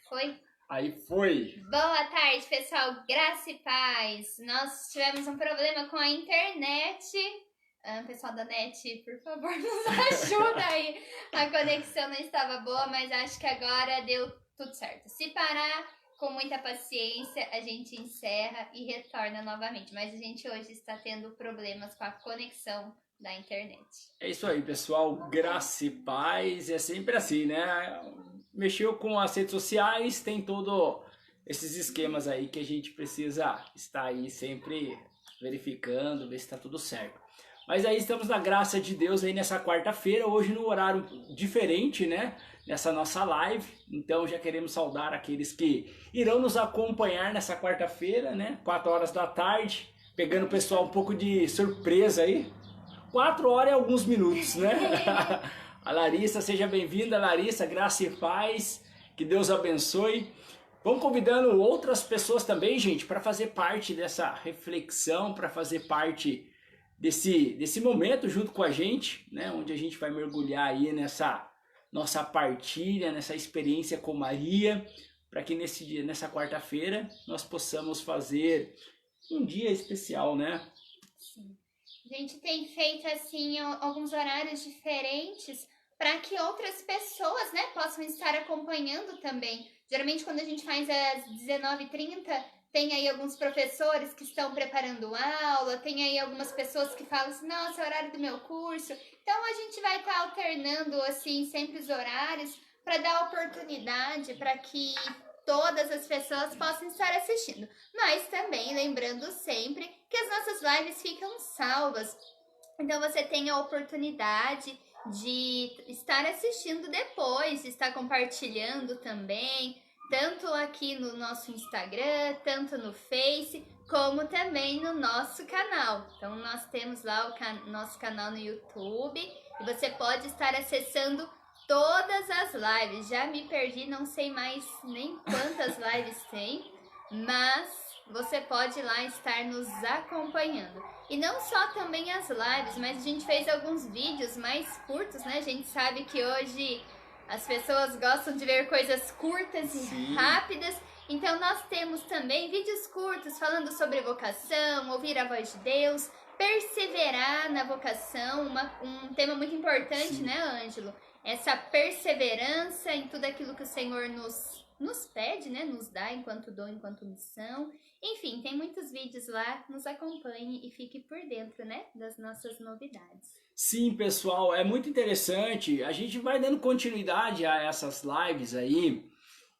Foi? Aí foi. Boa tarde, pessoal. Graça e paz. Nós tivemos um problema com a internet. Pessoal da NET, por favor, nos ajuda aí. A conexão não estava boa, mas acho que agora deu tudo certo. Se parar, com muita paciência, a gente encerra e retorna novamente. Mas a gente hoje está tendo problemas com a conexão da internet. É isso aí, pessoal. Graça e paz. É sempre assim, né? Mexeu com as redes sociais, tem todo esses esquemas aí que a gente precisa estar aí sempre verificando, ver se está tudo certo. Mas aí estamos na graça de Deus aí nessa quarta-feira, hoje no horário diferente, né? Nessa nossa live. Então já queremos saudar aqueles que irão nos acompanhar nessa quarta-feira, né? 4 horas da tarde, pegando o pessoal um pouco de surpresa aí. 4 horas e alguns minutos, né? A Larissa, seja bem-vinda, Larissa, graça e paz, que Deus abençoe. Vamos convidando outras pessoas também, gente, para fazer parte dessa reflexão, para fazer parte desse momento junto com a gente, né? Onde a gente vai mergulhar aí nessa nossa partilha, nessa experiência com Maria, para que nessa quarta-feira nós possamos fazer um dia especial, né? Sim. A gente tem feito assim alguns horários diferentes para que outras pessoas, né, possam estar acompanhando também. Geralmente quando a gente faz às 19h30, tem aí alguns professores que estão preparando aula, tem aí algumas pessoas que falam assim, nossa, é o horário do meu curso. Então a gente vai estar alternando assim sempre os horários para dar oportunidade para que todas as pessoas possam estar assistindo. Mas também lembrando sempre que as nossas lives ficam salvas. Então você tem a oportunidade de estar assistindo depois, de estar compartilhando também, tanto aqui no nosso Instagram, tanto no Face, como também no nosso canal. Então nós temos lá o nosso canal no YouTube e você pode estar acessando todas as lives. Já me perdi, não sei mais nem quantas lives tem, mas você pode lá estar nos acompanhando. E não só também as lives, mas a gente fez alguns vídeos mais curtos, né? A gente sabe que hoje as pessoas gostam de ver coisas curtas e rápidas. Então nós temos também vídeos curtos falando sobre vocação, ouvir a voz de Deus, perseverar na vocação, um tema muito importante, né, Ângelo? Essa perseverança em tudo aquilo que o Senhor nos pede, né? Nos dá enquanto dom, enquanto missão. Enfim, tem muitos vídeos lá, nos acompanhe e fique por dentro, né? Das nossas novidades. Sim, pessoal, é muito interessante. A gente vai dando continuidade a essas lives aí.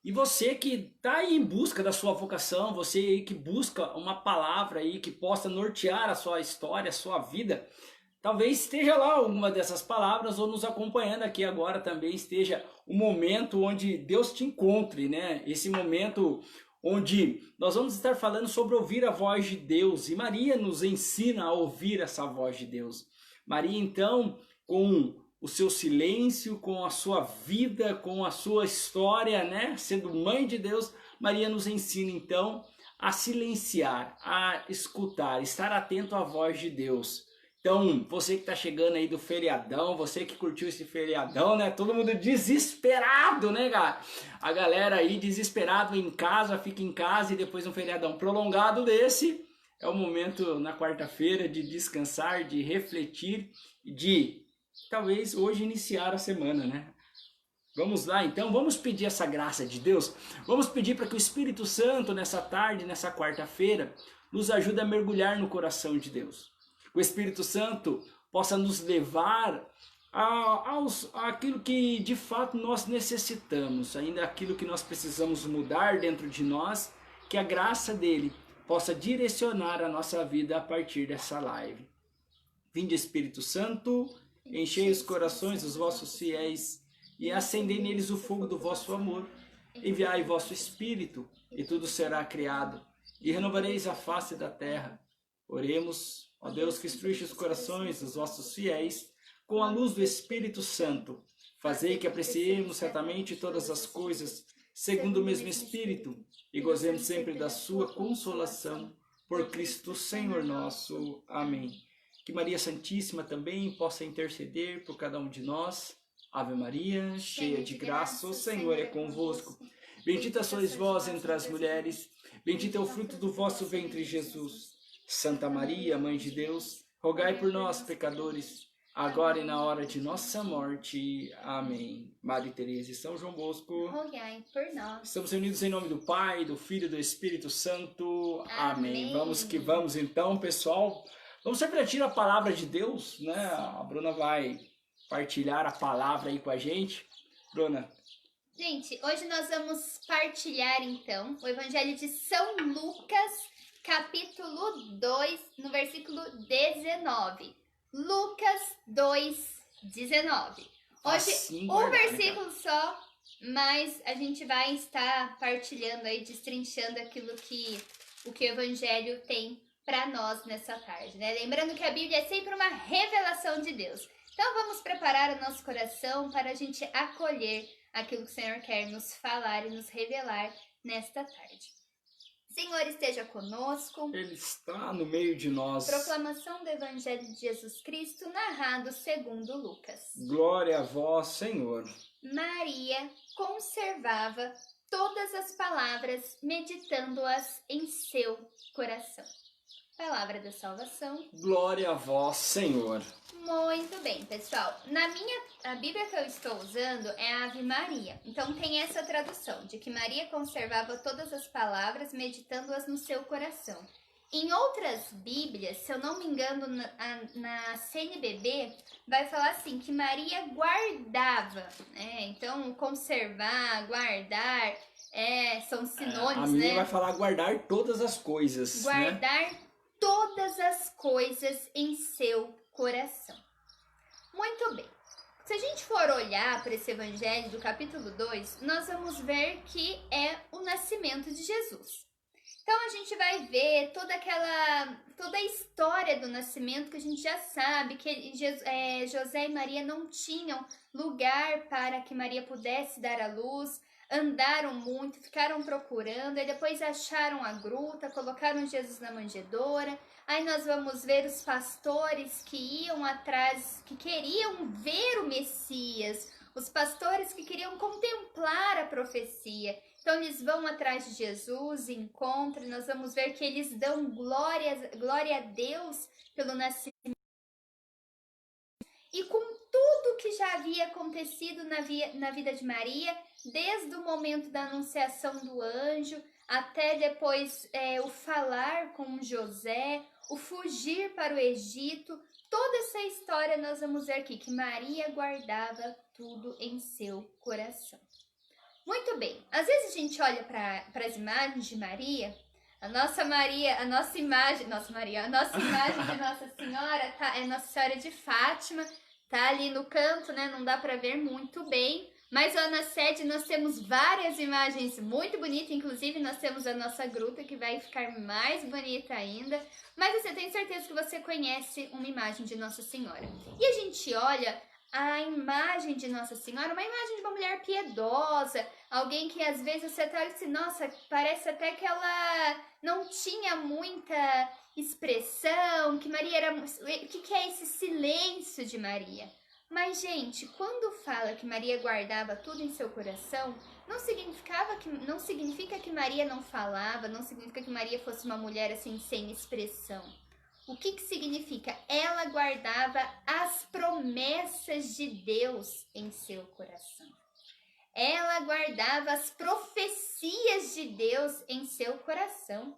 E você que está aí em busca da sua vocação, você aí que busca uma palavra aí que possa nortear a sua história, a sua vida, talvez esteja lá alguma dessas palavras ou nos acompanhando aqui agora também esteja o momento onde Deus te encontre, né? Esse momento onde nós vamos estar falando sobre ouvir a voz de Deus. E Maria nos ensina a ouvir essa voz de Deus. Maria, então, com o seu silêncio, com a sua vida, com a sua história, né? Sendo mãe de Deus, Maria nos ensina, então, a silenciar, a escutar, estar atento à voz de Deus. Então, você que está chegando aí do feriadão, você que curtiu esse feriadão, né? Todo mundo desesperado, né, cara? A galera aí desesperado em casa, fica em casa e depois um feriadão prolongado desse, é o momento na quarta-feira de descansar, de refletir, de talvez hoje iniciar a semana, né? Vamos lá, então, vamos pedir essa graça de Deus, vamos pedir para que o Espírito Santo nessa tarde, nessa quarta-feira, nos ajude a mergulhar no coração de Deus. O Espírito Santo possa nos levar àquilo que de fato nós necessitamos, ainda aquilo que nós precisamos mudar dentro de nós, que a graça dele possa direcionar a nossa vida a partir dessa live. Vinde, Espírito Santo, enchei os corações dos vossos fiéis e acendei neles o fogo do vosso amor. Enviai vosso Espírito e tudo será criado e renovareis a face da terra. Oremos, ó Deus, que instruíste os corações dos vossos fiéis com a luz do Espírito Santo. Fazei que apreciemos certamente todas as coisas segundo o mesmo Espírito e gozemos sempre da sua consolação. Por Cristo Senhor nosso. Amém. Que Maria Santíssima também possa interceder por cada um de nós. Ave Maria, cheia de graça, o Senhor é convosco. Bendita sois vós entre as mulheres, bendito é o fruto do vosso ventre, Jesus. Santa Maria, Mãe de Deus, rogai por nós, pecadores, agora e na hora de nossa morte. Amém. Madre Teresa e São João Bosco, rogai por nós. Estamos reunidos em nome do Pai, do Filho e do Espírito Santo. Amém. Amém. Vamos que vamos então, pessoal. Vamos refletir a palavra de Deus, né? A Bruna vai partilhar a palavra aí com a gente. Bruna. Gente, hoje nós vamos partilhar então o Evangelho de São Lucas, capítulo 2, no versículo 19. Lucas 2, 19. Hoje Assim, um versículo só, mas a gente vai estar partilhando aí, destrinchando aquilo que o Evangelho tem para nós nessa tarde, né? Lembrando que a Bíblia é sempre uma revelação de Deus. Então vamos preparar o nosso coração para a gente acolher aquilo que o Senhor quer nos falar e nos revelar nesta tarde. Senhor esteja conosco. Ele está no meio de nós. Proclamação do Evangelho de Jesus Cristo, narrado segundo Lucas. Glória a vós, Senhor. Maria conservava todas as palavras, meditando-as em seu coração. Palavra da salvação. Glória a vós, Senhor. Muito bem, pessoal. A Bíblia que eu estou usando é a Ave Maria. Então tem essa tradução, de que Maria conservava todas as palavras, meditando-as no seu coração. Em outras Bíblias, se eu não me engano, na CNBB, vai falar assim, que Maria guardava, né? Então, conservar, guardar, são sinônimos, A minha né? vai falar guardar todas as coisas, Guardar, né? todas as coisas em seu coração. Muito bem. Se a gente for olhar para esse evangelho do capítulo 2, nós vamos ver que é o nascimento de Jesus. Então a gente vai ver toda a história do nascimento, que a gente já sabe que José e Maria não tinham lugar para que Maria pudesse dar à luz. Andaram muito, ficaram procurando, aí depois acharam a gruta, colocaram Jesus na manjedoura. Aí nós vamos ver os pastores que iam atrás, que queriam ver o Messias, os pastores que queriam contemplar a profecia. Então eles vão atrás de Jesus, encontram, nós vamos ver que eles dão glória a Deus pelo nascimento. E com tudo que já havia acontecido na vida de Maria, desde o momento da anunciação do anjo, até depois o falar com José, o fugir para o Egito, toda essa história nós vamos ver aqui, que Maria guardava tudo em seu coração. Muito bem, às vezes a gente olha para as imagens de Maria, a nossa imagem de Nossa Senhora é Nossa Senhora de Fátima, tá ali no canto, né? Não dá para ver muito bem, mas lá na sede nós temos várias imagens muito bonitas, inclusive nós temos a nossa gruta que vai ficar mais bonita ainda, mas você tem certeza que você conhece uma imagem de Nossa Senhora. E a gente olha a imagem de Nossa Senhora, uma imagem de uma mulher piedosa, alguém que às vezes você tá assim, nossa, parece até que ela não tinha muita expressão, que Maria era... O que é esse silêncio de Maria? Mas, gente, quando fala que Maria guardava tudo em seu coração, não significa que Maria não falava, não significa que Maria fosse uma mulher assim sem expressão. O que significa? Ela guardava as promessas de Deus em seu coração. Ela guardava as profecias de Deus em seu coração.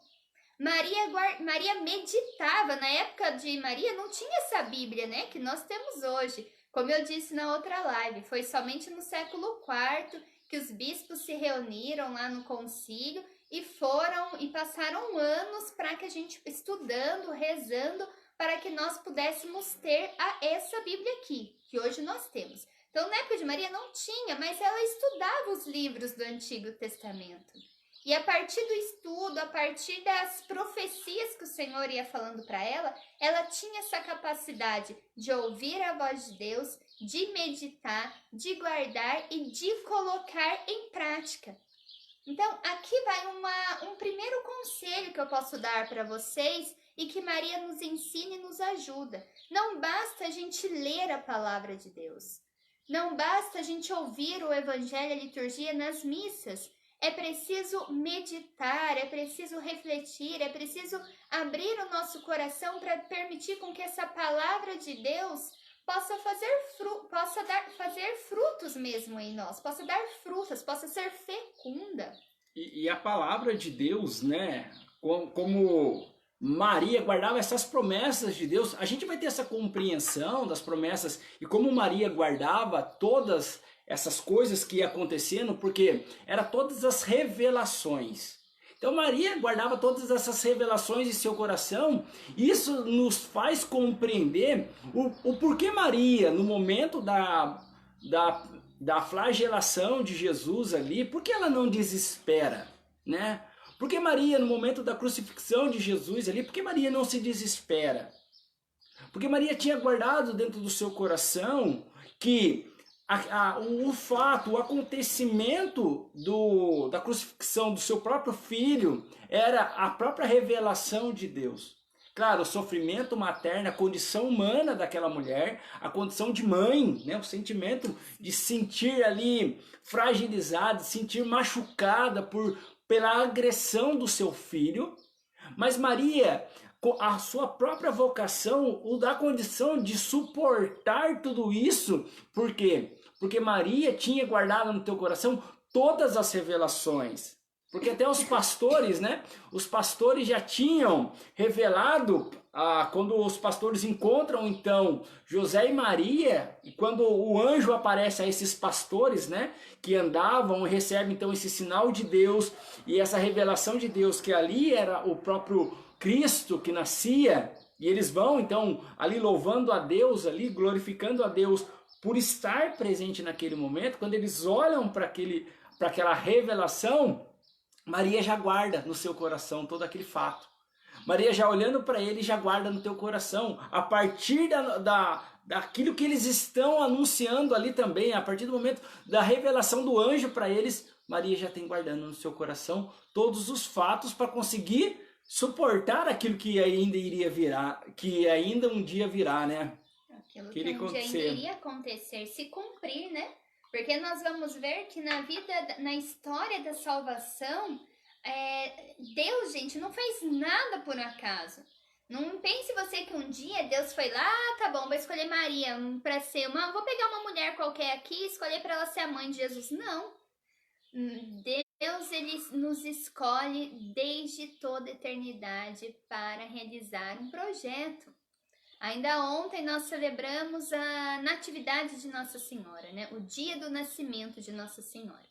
Maria meditava. Na época de Maria não tinha essa Bíblia, né, que nós temos hoje. Como eu disse na outra live, foi somente no século IV que os bispos se reuniram lá no concílio e passaram anos para que a gente estudando, rezando, para que nós pudéssemos ter essa Bíblia aqui, que hoje nós temos. Então, na época de Maria não tinha, mas ela estudava os livros do Antigo Testamento. E a partir do estudo, a partir das profecias que o Senhor ia falando para ela tinha essa capacidade de ouvir a voz de Deus, de meditar, de guardar e de colocar em prática. Então, aqui vai um primeiro conselho que eu posso dar para vocês e que Maria nos ensina e nos ajuda. Não basta a gente ler a palavra de Deus. Não basta a gente ouvir o Evangelho e a liturgia nas missas. é preciso meditar, é preciso refletir, é preciso abrir o nosso coração para permitir com que essa palavra de Deus possa fazer frutos mesmo em nós, possa dar frutas, possa ser fecunda. E a palavra de Deus, né? Como Maria guardava essas promessas de Deus, a gente vai ter essa compreensão das promessas e como Maria guardava todas essas coisas que iam acontecendo, porque era todas as revelações. Então Maria guardava todas essas revelações em seu coração. Isso nos faz compreender o porquê Maria, no momento da flagelação de Jesus ali, por que ela não desespera, né? Porque Maria, no momento da crucifixão de Jesus ali, por que Maria não se desespera? Porque Maria tinha guardado dentro do seu coração que o fato, o acontecimento da crucifixão do seu próprio filho era a própria revelação de Deus. Claro, o sofrimento materno, a condição humana daquela mulher, a condição de mãe, né? O sentimento de sentir ali fragilizada, de sentir machucada pela agressão do seu filho. Mas Maria, a sua própria vocação, o dá condição de suportar tudo isso. Por quê? Porque Maria tinha guardado no teu coração todas as revelações. Porque até os pastores, né? Os pastores já tinham revelado, quando os pastores encontram então José e Maria, e quando o anjo aparece a esses pastores, né? Que andavam e recebem então esse sinal de Deus e essa revelação de Deus, que ali era o próprio Cristo que nascia, e eles vão então ali louvando a Deus, ali glorificando a Deus por estar presente naquele momento. Quando eles olham para aquela revelação, Maria já guarda no seu coração todo aquele fato. Maria já olhando para ele, já guarda no teu coração. A partir daquilo que eles estão anunciando ali também, a partir do momento da revelação do anjo para eles, Maria já tem guardando no seu coração todos os fatos para conseguir suportar aquilo que ainda iria virar, que ainda um dia virá, né? Aquilo que um dia ainda iria acontecer, se cumprir, né? Porque nós vamos ver que na história da salvação, Deus, gente, não fez nada por acaso. Não pense você que um dia Deus foi lá, tá bom, vou escolher Maria para ser vou pegar uma mulher qualquer aqui e escolher para ela ser a mãe de Jesus. Não. Deus, ele nos escolhe desde toda a eternidade para realizar um projeto. Ainda ontem nós celebramos a natividade de Nossa Senhora, né? O dia do nascimento de Nossa Senhora.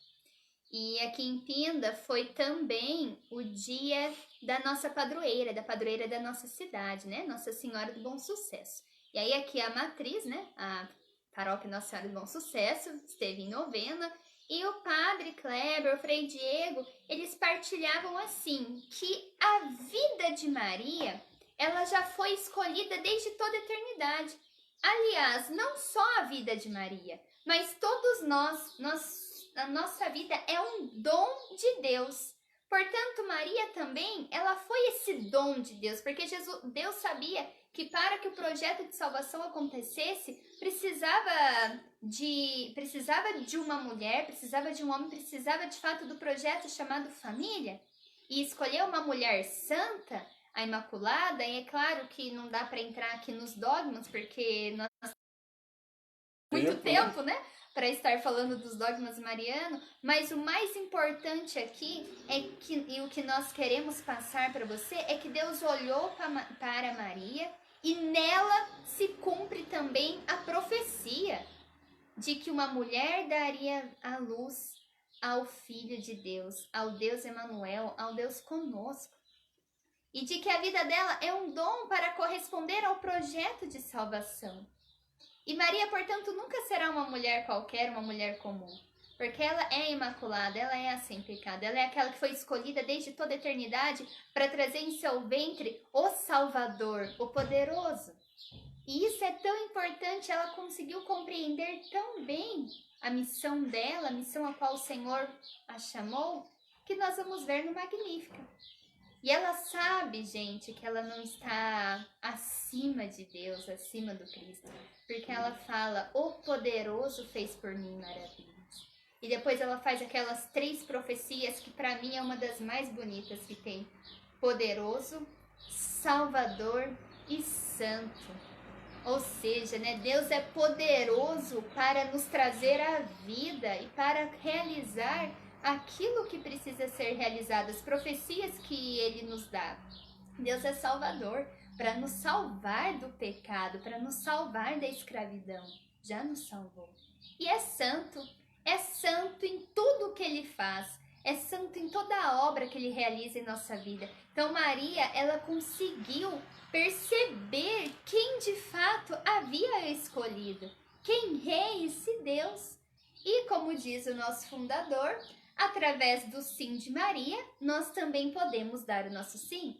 E aqui em Pinda foi também o dia da nossa padroeira, da padroeira da nossa cidade, né? Nossa Senhora do Bom Sucesso. E aí aqui a matriz, né? A paróquia Nossa Senhora do Bom Sucesso esteve em novena. E o padre Kleber, o Frei Diego, eles partilhavam assim, que a vida de Maria, ela já foi escolhida desde toda a eternidade. Aliás, não só a vida de Maria, mas todos a nossa vida é um dom de Deus. Portanto, Maria também, ela foi esse dom de Deus, porque Deus sabia que para que o projeto de salvação acontecesse, precisava de uma mulher, precisava de um homem, precisava de fato do projeto chamado família. E escolheu uma mulher santa, a Imaculada, e é claro que não dá para entrar aqui nos dogmas, porque nós temos muito tempo, né? Para estar falando dos dogmas marianos, mas o mais importante aqui e o que nós queremos passar para você é que Deus olhou para Maria e nela se cumpre também a profecia de que uma mulher daria a luz ao Filho de Deus, ao Deus Emanuel, ao Deus conosco. E de que a vida dela é um dom para corresponder ao projeto de salvação. E Maria, portanto, nunca será uma mulher qualquer, uma mulher comum. Porque ela é imaculada, ela é a sem pecado, ela é aquela que foi escolhida desde toda a eternidade para trazer em seu ventre o Salvador, o poderoso. E isso é tão importante, ela conseguiu compreender tão bem a missão dela, a missão a qual o Senhor a chamou, que nós vamos ver no Magnífica. E ela sabe, gente, que ela não está acima de Deus, acima do Cristo. Porque ela fala, o poderoso fez por mim maravilhas. E depois ela faz aquelas 3 profecias que para mim é uma das mais bonitas que tem. Poderoso, Salvador e Santo. Ou seja, né, Deus é poderoso para nos trazer a vida e para realizar aquilo que precisa ser realizado, as profecias que Ele nos dá. Deus é Salvador para nos salvar do pecado, para nos salvar da escravidão. Já nos salvou. E é santo em tudo que Ele faz. É santo em toda a obra que Ele realiza em nossa vida. Então Maria, ela conseguiu perceber quem de fato havia escolhido. Quem é esse Deus? E como diz o nosso fundador, através do sim de Maria, nós também podemos dar o nosso sim.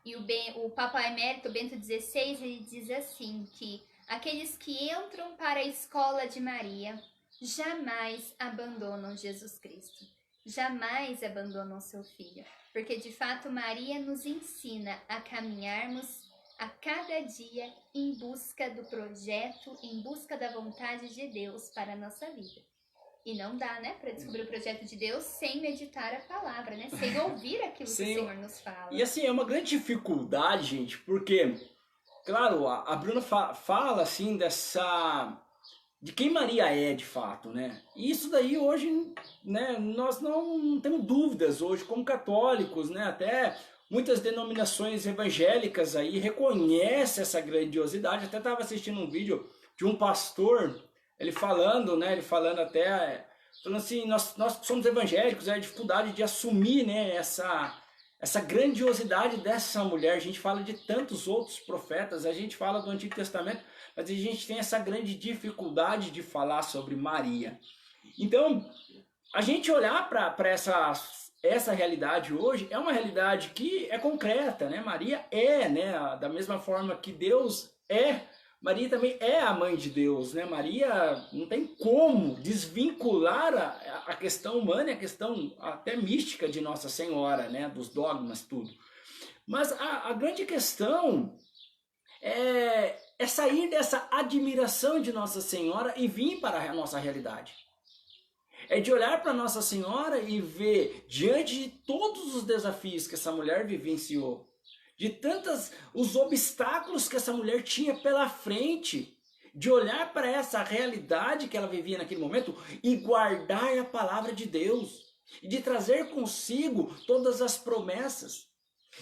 E o Papa Emérito Bento XVI, ele diz assim, que aqueles que entram para a escola de Maria jamais abandonam Jesus Cristo. Jamais abandonam seu filho, porque de fato Maria nos ensina a caminharmos a cada dia em busca do projeto, em busca da vontade de Deus para a nossa vida. E não dá, né, para descobrir o projeto de Deus sem meditar a palavra, né, sem ouvir aquilo que o Senhor nos fala. E assim, é uma grande dificuldade, gente, porque, claro, a Bruna fala assim de quem Maria é de fato, né? E isso daí hoje, né, nós não temos dúvidas hoje como católicos, né? Até muitas denominações evangélicas aí reconhecem essa grandiosidade. Até estava assistindo um vídeo de um pastor, ele falando, né? Falando assim, nós somos evangélicos, é a dificuldade de assumir, né, essa grandiosidade dessa mulher. A gente fala de tantos outros profetas, a gente fala do Antigo Testamento, mas a gente tem essa grande dificuldade de falar sobre Maria. Então, a gente olhar para essa realidade hoje, é uma realidade que é concreta, né? Maria é, né? Da mesma forma que Deus é, Maria também é a mãe de Deus, né? Maria não tem como desvincular a questão humana e a questão até mística de Nossa Senhora, né? Dos dogmas, tudo. Mas a grande questão é sair dessa admiração de Nossa Senhora e vir para a nossa realidade. É de olhar para Nossa Senhora e ver, diante de todos os desafios que essa mulher vivenciou, de os obstáculos que essa mulher tinha pela frente, de olhar para essa realidade que ela vivia naquele momento e guardar a palavra de Deus, e de trazer consigo todas as promessas.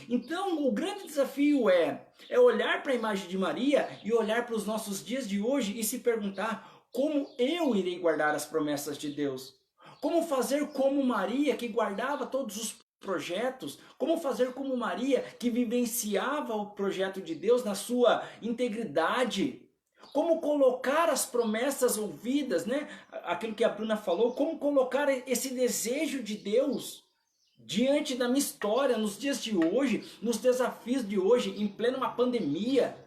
Então, o grande desafio é olhar para a imagem de Maria e olhar para os nossos dias de hoje e se perguntar: como eu irei guardar as promessas de Deus? Como fazer como Maria, que guardava todos os projetos? Como fazer como Maria, que vivenciava o projeto de Deus na sua integridade? Como colocar as promessas ouvidas, né? Aquilo que a Bruna falou, como colocar esse desejo de Deus diante da minha história, nos dias de hoje, nos desafios de hoje, em plena uma pandemia.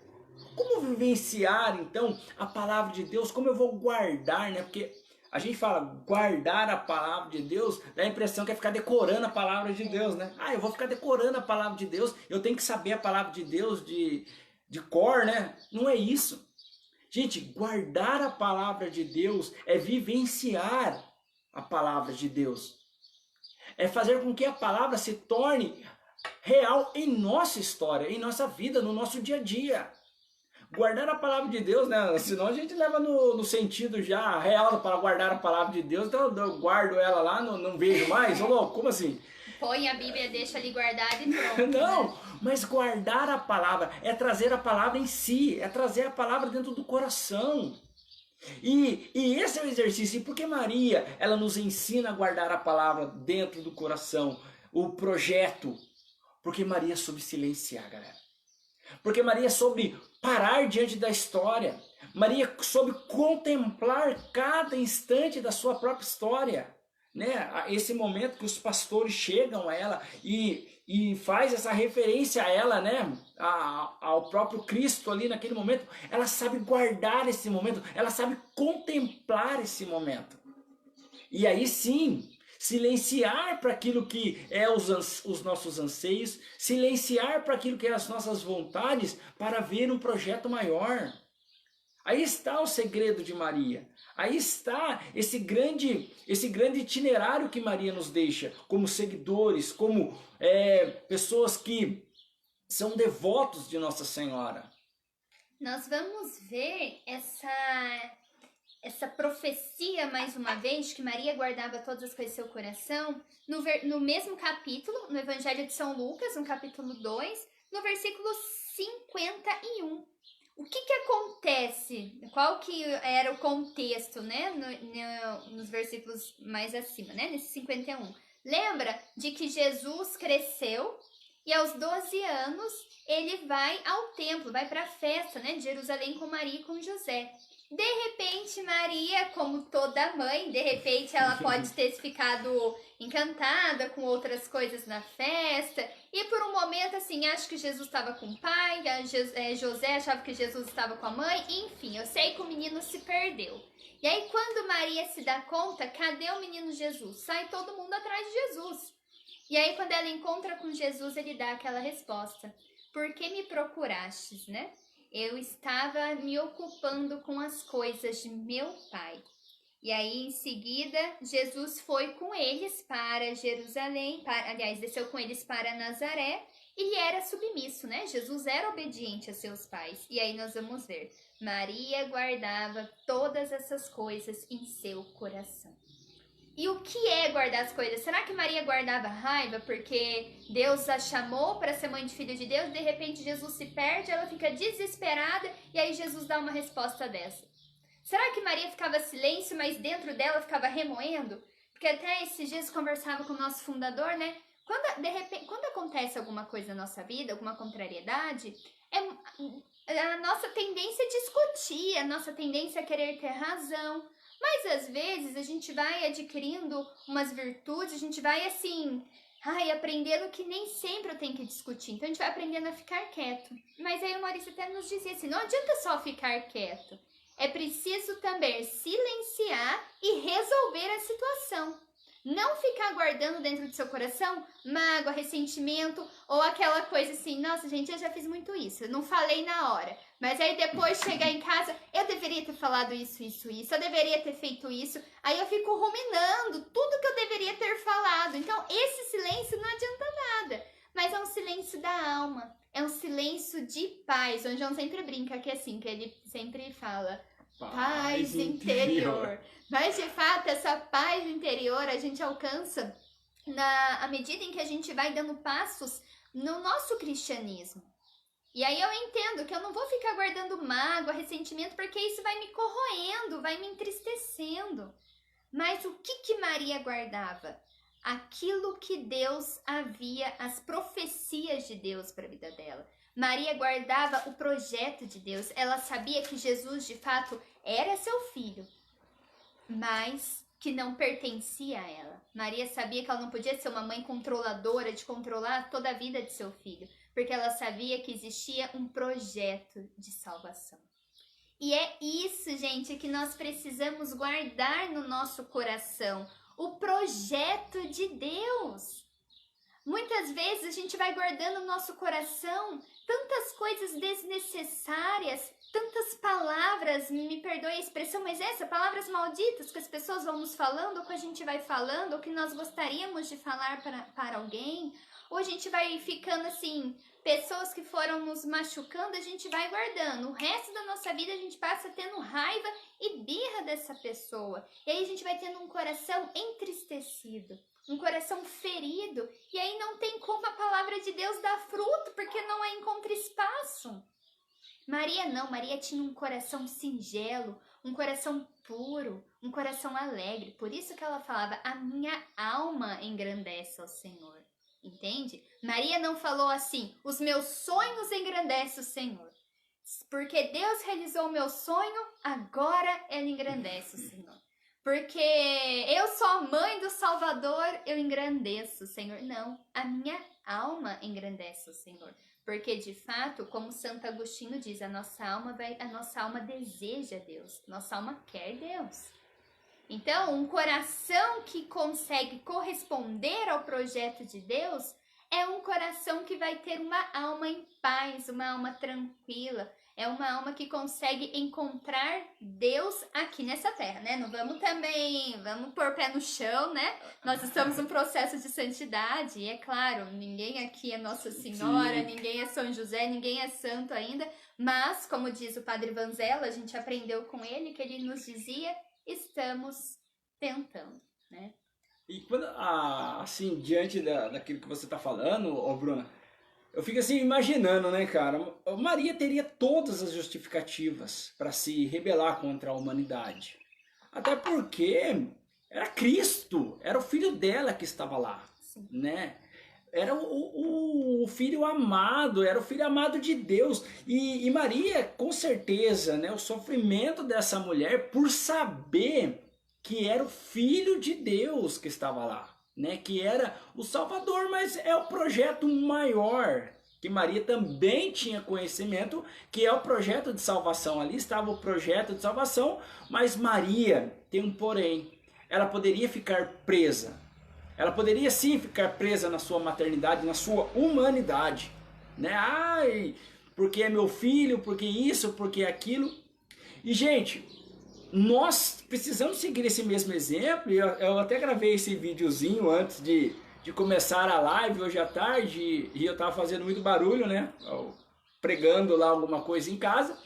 Como vivenciar, então, a palavra de Deus? Como eu vou guardar, né? Porque a gente fala guardar a palavra de Deus, dá a impressão que é ficar decorando a palavra de Deus, né? Eu vou ficar decorando a palavra de Deus, eu tenho que saber a palavra de Deus de cor, né? Não é isso. Gente, guardar a palavra de Deus é vivenciar a palavra de Deus. É fazer com que a palavra se torne real em nossa história, em nossa vida, no nosso dia a dia. Guardar a palavra de Deus, né? Senão a gente leva no sentido já real para guardar a palavra de Deus. Então eu guardo ela lá, não vejo mais. Ô louco, como assim? Põe a Bíblia, deixa ali guardada e pronto. Não, né? Mas guardar a palavra é trazer a palavra em si, é trazer a palavra dentro do coração. E esse é o exercício. E por que Maria, ela nos ensina a guardar a palavra dentro do coração, o projeto? Porque Maria soube silenciar, galera. Porque Maria soube parar diante da história. Maria soube contemplar cada instante da sua própria história, né? Esse momento que os pastores chegam a ela e faz essa referência a ela, né? Ao próprio Cristo ali naquele momento. Ela sabe guardar esse momento, ela sabe contemplar esse momento. E aí sim, silenciar para aquilo que é os nossos anseios, silenciar para aquilo que é as nossas vontades, para ver um projeto maior. Aí está o segredo de Maria. Aí está esse grande itinerário que Maria nos deixa como seguidores, como pessoas que são devotos de Nossa Senhora. Nós vamos ver essa profecia mais uma vez, que Maria guardava todas as coisas em seu coração, no mesmo capítulo, no Evangelho de São Lucas, no capítulo 2, no versículo 51. O que acontece? Qual que era o contexto, né? Nos versículos mais acima, né? Nesse 51. Lembra de que Jesus cresceu e aos 12 anos ele vai ao templo, vai para a festa, né, de Jerusalém com Maria e com José. De repente, Maria, como toda mãe, de repente ela pode ter ficado encantada com outras coisas na festa. E por um momento, assim, acho que Jesus estava com o pai, José achava que Jesus estava com a mãe. Enfim, eu sei que o menino se perdeu. E aí, quando Maria se dá conta, cadê o menino Jesus? Sai todo mundo atrás de Jesus. E aí, quando ela encontra com Jesus, ele dá aquela resposta. Por que me procurastes, né? Eu estava me ocupando com as coisas de meu pai. E aí, em seguida, Jesus foi com eles para Jerusalém, desceu com eles para Nazaré, e ele era submisso, né? Jesus era obediente a seus pais. E aí nós vamos ver, Maria guardava todas essas coisas em seu coração. E o que é guardar as coisas? Será que Maria guardava raiva porque Deus a chamou para ser mãe de filho de Deus? De repente Jesus se perde, ela fica desesperada e aí Jesus dá uma resposta dessa. Será que Maria ficava silêncio, mas dentro dela ficava remoendo? Porque até esses dias eu conversava com o nosso fundador, né? Quando acontece alguma coisa na nossa vida, alguma contrariedade, a nossa tendência é discutir, a nossa tendência é querer ter razão. Mas às vezes a gente vai adquirindo umas virtudes, a gente vai assim, aprendendo que nem sempre eu tenho que discutir. Então a gente vai aprendendo a ficar quieto. Mas aí o Maurício até nos dizia assim, não adianta só ficar quieto. É preciso também silenciar e resolver a situação. Não ficar guardando dentro do seu coração mágoa, ressentimento ou aquela coisa assim, nossa gente, eu já fiz muito isso, eu não falei na hora. Mas aí depois chegar em casa, eu deveria ter falado isso, eu deveria ter feito isso. Aí eu fico ruminando tudo que eu deveria ter falado. Então esse silêncio não adianta nada. Mas é um silêncio da alma, é um silêncio de paz. O João sempre brinca que é assim, que ele sempre fala, paz interior. Mas de fato, essa paz interior a gente alcança à medida em que a gente vai dando passos no nosso cristianismo. E aí eu entendo que eu não vou ficar guardando mágoa, ressentimento, porque isso vai me corroendo, vai me entristecendo. Mas o que Maria guardava? Aquilo que Deus havia, as profecias de Deus para a vida dela. Maria guardava o projeto de Deus. Ela sabia que Jesus, de fato, era seu filho, mas que não pertencia a ela. Maria sabia que ela não podia ser uma mãe controladora, de controlar toda a vida de seu filho, porque ela sabia que existia um projeto de salvação. E é isso, gente, que nós precisamos guardar no nosso coração, o projeto de Deus. Muitas vezes a gente vai guardando no nosso coração tantas coisas desnecessárias, tantas palavras, me perdoe a expressão, mas palavras malditas que as pessoas vão nos falando, ou que a gente vai falando, ou que nós gostaríamos de falar para alguém, ou a gente vai ficando assim, pessoas que foram nos machucando, a gente vai guardando. O resto da nossa vida a gente passa tendo raiva e birra dessa pessoa. E aí a gente vai tendo um coração entristecido, um coração ferido, e aí não tem como a palavra de Deus dar fruto, porque não encontra espaço. Maria não, Maria tinha um coração singelo, um coração puro, um coração alegre. Por isso que ela falava, a minha alma engrandece ao Senhor. Entende? Maria não falou assim, os meus sonhos engrandecem o Senhor. Porque Deus realizou o meu sonho, agora ela engrandece o Senhor. Porque eu sou a mãe do Salvador, eu engrandeço o Senhor. Não, a minha alma engrandece o Senhor. Porque, de fato, como Santo Agostinho diz, a nossa alma deseja Deus, nossa alma quer Deus. Então, um coração que consegue corresponder ao projeto de Deus é um coração que vai ter uma alma em paz, uma alma tranquila. é uma alma que consegue encontrar Deus aqui nessa terra, né? Não vamos também, vamos pôr pé no chão, né? Nós estamos num processo de santidade, e é claro, ninguém aqui é Nossa Senhora, Sim. ninguém é São José, ninguém é santo ainda, mas, como diz o Padre Vanzella, a gente aprendeu com ele que ele nos dizia, estamos tentando, né? E quando, assim, diante daquilo que você está falando, ô Bruna, eu fico assim imaginando, né, cara? Maria teria todas as justificativas para se rebelar contra a humanidade. Até porque era Cristo, era o filho dela que estava lá, Sim. né? Era o filho amado, era o filho amado de Deus. E Maria, com certeza, né, o sofrimento dessa mulher por saber que era o filho de Deus que estava lá, né, que era o Salvador, mas é o projeto maior, que Maria também tinha conhecimento, que é o projeto de salvação. Ali estava o projeto de salvação, mas Maria tem um porém. Ela poderia ficar presa. Ela poderia sim ficar presa na sua maternidade, na sua humanidade, né? Ai, porque é meu filho, porque isso, porque aquilo. E gente, nós precisamos seguir esse mesmo exemplo. Eu até gravei esse videozinho antes de começar a live hoje à tarde, e eu estava fazendo muito barulho, né? Pregando lá alguma coisa em casa.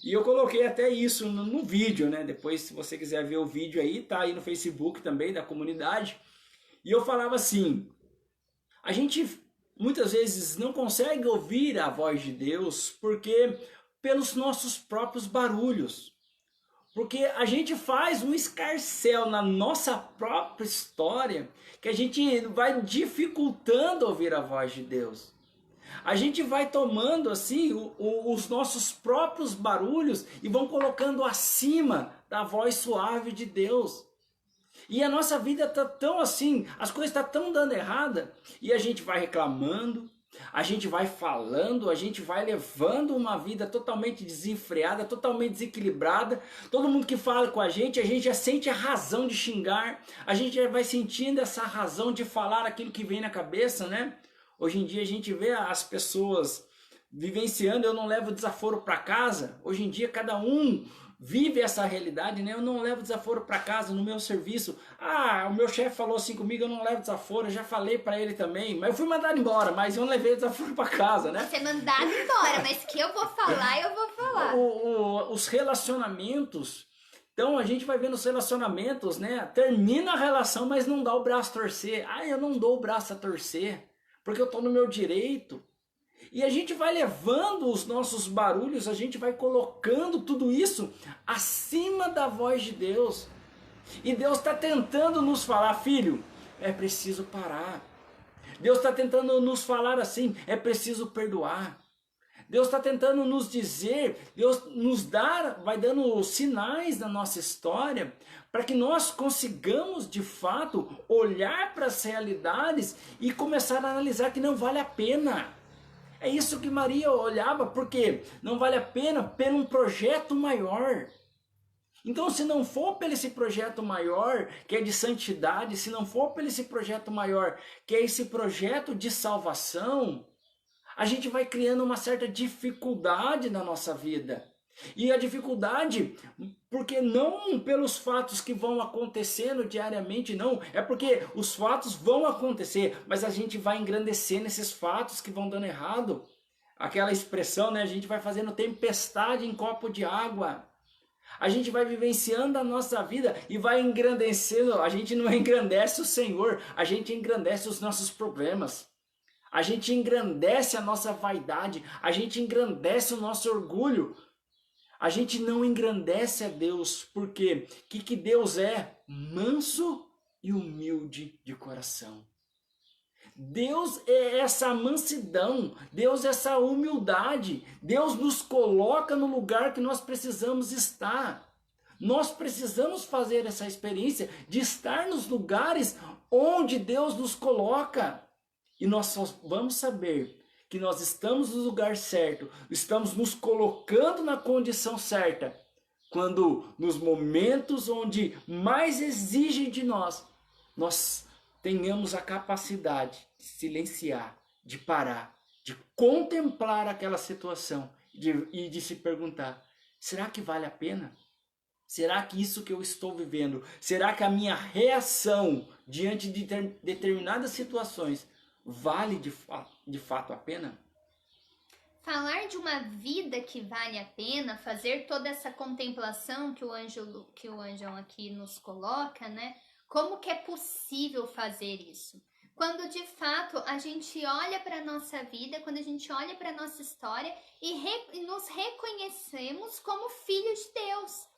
E eu coloquei até isso no vídeo, né? Depois, se você quiser ver o vídeo aí, tá aí no Facebook também da comunidade. E eu falava assim, a gente muitas vezes não consegue ouvir a voz de Deus porque pelos nossos próprios barulhos. Porque a gente faz um escarcéu na nossa própria história que a gente vai dificultando ouvir a voz de Deus. A gente vai tomando assim os nossos próprios barulhos e vão colocando acima da voz suave de Deus. E a nossa vida tá tão assim, as coisas estão tão dando errada, e a gente vai reclamando, a gente vai falando, a gente vai levando uma vida totalmente desenfreada, totalmente desequilibrada. Todo mundo que fala com a gente já sente a razão de xingar, a gente já vai sentindo essa razão de falar aquilo que vem na cabeça, né? Hoje em dia a gente vê as pessoas vivenciando, eu não levo desaforo para casa. Hoje em dia cada um vive essa realidade, né? Eu não levo desaforo para casa no meu serviço. Ah, o meu chefe falou assim comigo, eu não levo desaforo, eu já falei para ele também, mas eu fui mandado embora, mas eu não levei desaforo para casa, né? Você mandado embora, mas que eu vou falar, eu vou falar. Os relacionamentos, então a gente vai vendo os relacionamentos, né? Termina a relação, mas não dá o braço a torcer. Ah, eu não dou o braço a torcer, porque eu tô no meu direito. E a gente vai levando os nossos barulhos, a gente vai colocando tudo isso acima da voz de Deus. E Deus está tentando nos falar, filho, é preciso parar. Deus está tentando nos falar assim, é preciso perdoar. Deus está tentando nos dizer, Deus vai dando sinais na nossa história para que nós consigamos de fato olhar para as realidades e começar a analisar que não vale a pena. É isso que Maria olhava, porque não vale a pena por um projeto maior. Então, se não for pelo esse projeto maior, que é de santidade, se não for pelo esse projeto maior, que é esse projeto de salvação, a gente vai criando uma certa dificuldade na nossa vida. E a dificuldade, porque não pelos fatos que vão acontecendo diariamente, não. É porque os fatos vão acontecer, mas a gente vai engrandecendo esses fatos que vão dando errado. Aquela expressão, né? A gente vai fazendo tempestade em copo de água. A gente vai vivenciando a nossa vida e vai engrandecendo. A gente não engrandece o Senhor, a gente engrandece os nossos problemas. A gente engrandece a nossa vaidade, a gente engrandece o nosso orgulho. A gente não engrandece a Deus, porque que Deus é? Manso e humilde de coração. Deus é essa mansidão, Deus é essa humildade, Deus nos coloca no lugar que nós precisamos estar. Nós precisamos fazer essa experiência de estar nos lugares onde Deus nos coloca. E nós só vamos saber que nós estamos no lugar certo, estamos nos colocando na condição certa, quando nos momentos onde mais exigem de nós, nós tenhamos a capacidade de silenciar, de parar, de contemplar aquela situação e de se perguntar: será que vale a pena? Será que isso que eu estou vivendo, será que a minha reação diante de determinadas situações vale de fato a pena? Falar de uma vida que vale a pena, fazer toda essa contemplação que o Ângelo aqui nos coloca, né? Como que é possível fazer isso? Quando de fato a gente olha para a nossa vida, quando a gente olha para a nossa história e nos reconhecemos como filhos de Deus.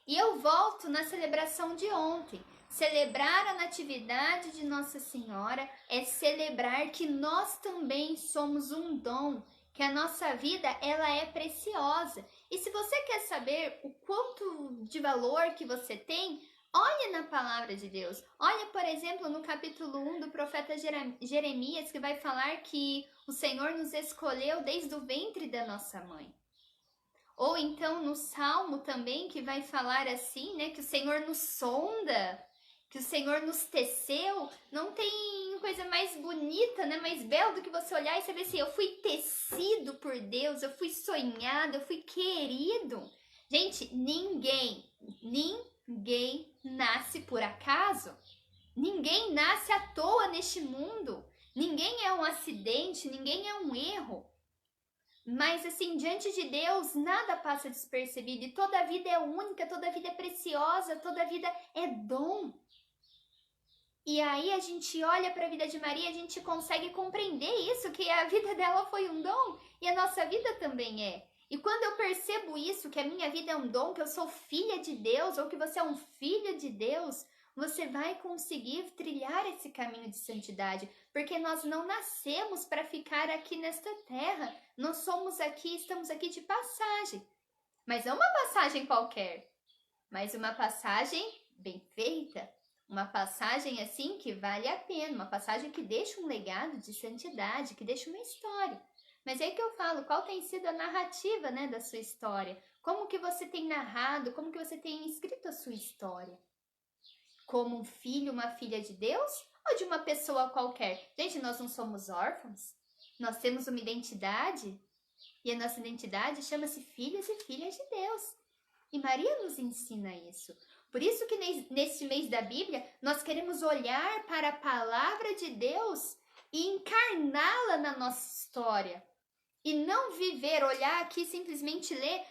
E eu volto na celebração de ontem. Celebrar a natividade de Nossa Senhora é celebrar que nós também somos um dom, que a nossa vida ela é preciosa. E se você quer saber o quanto de valor que você tem, olhe na palavra de Deus. Olha, por exemplo, no capítulo 1 do profeta Jeremias, que vai falar que o Senhor nos escolheu desde o ventre da nossa mãe. Ou então no Salmo também, que vai falar assim, né, que o Senhor nos sonda, que o Senhor nos teceu. Não tem coisa mais bonita, né, mais bela do que você olhar e saber assim, eu fui tecido por Deus, eu fui sonhado, eu fui querido. Gente, ninguém nasce por acaso. Ninguém nasce à toa neste mundo. Ninguém é um acidente, ninguém é um erro. Mas assim, diante de Deus, nada passa despercebido. E toda a vida é única, toda a vida é preciosa, toda a vida é dom. E aí a gente olha para a vida de Maria, a gente consegue compreender isso, que a vida dela foi um dom e a nossa vida também é. E quando eu percebo isso, que a minha vida é um dom, que eu sou filha de Deus, ou que você é um filho de Deus, você vai conseguir trilhar esse caminho de santidade, porque nós não nascemos para ficar aqui nesta terra, nós somos aqui, estamos aqui de passagem, mas não uma passagem qualquer, mas uma passagem bem feita, uma passagem assim que vale a pena, uma passagem que deixa um legado de santidade, que deixa uma história. Mas é aí que eu falo, qual tem sido a narrativa, né, da sua história? Como que você tem narrado, como que você tem escrito a sua história? Como um filho, uma filha de Deus ou de uma pessoa qualquer? Gente, nós não somos órfãos, nós temos uma identidade e a nossa identidade chama-se filhos e filhas de Deus. E Maria nos ensina isso. Por isso que neste mês da Bíblia nós queremos olhar para a palavra de Deus e encarná-la na nossa história. E não viver, olhar aqui e simplesmente ler.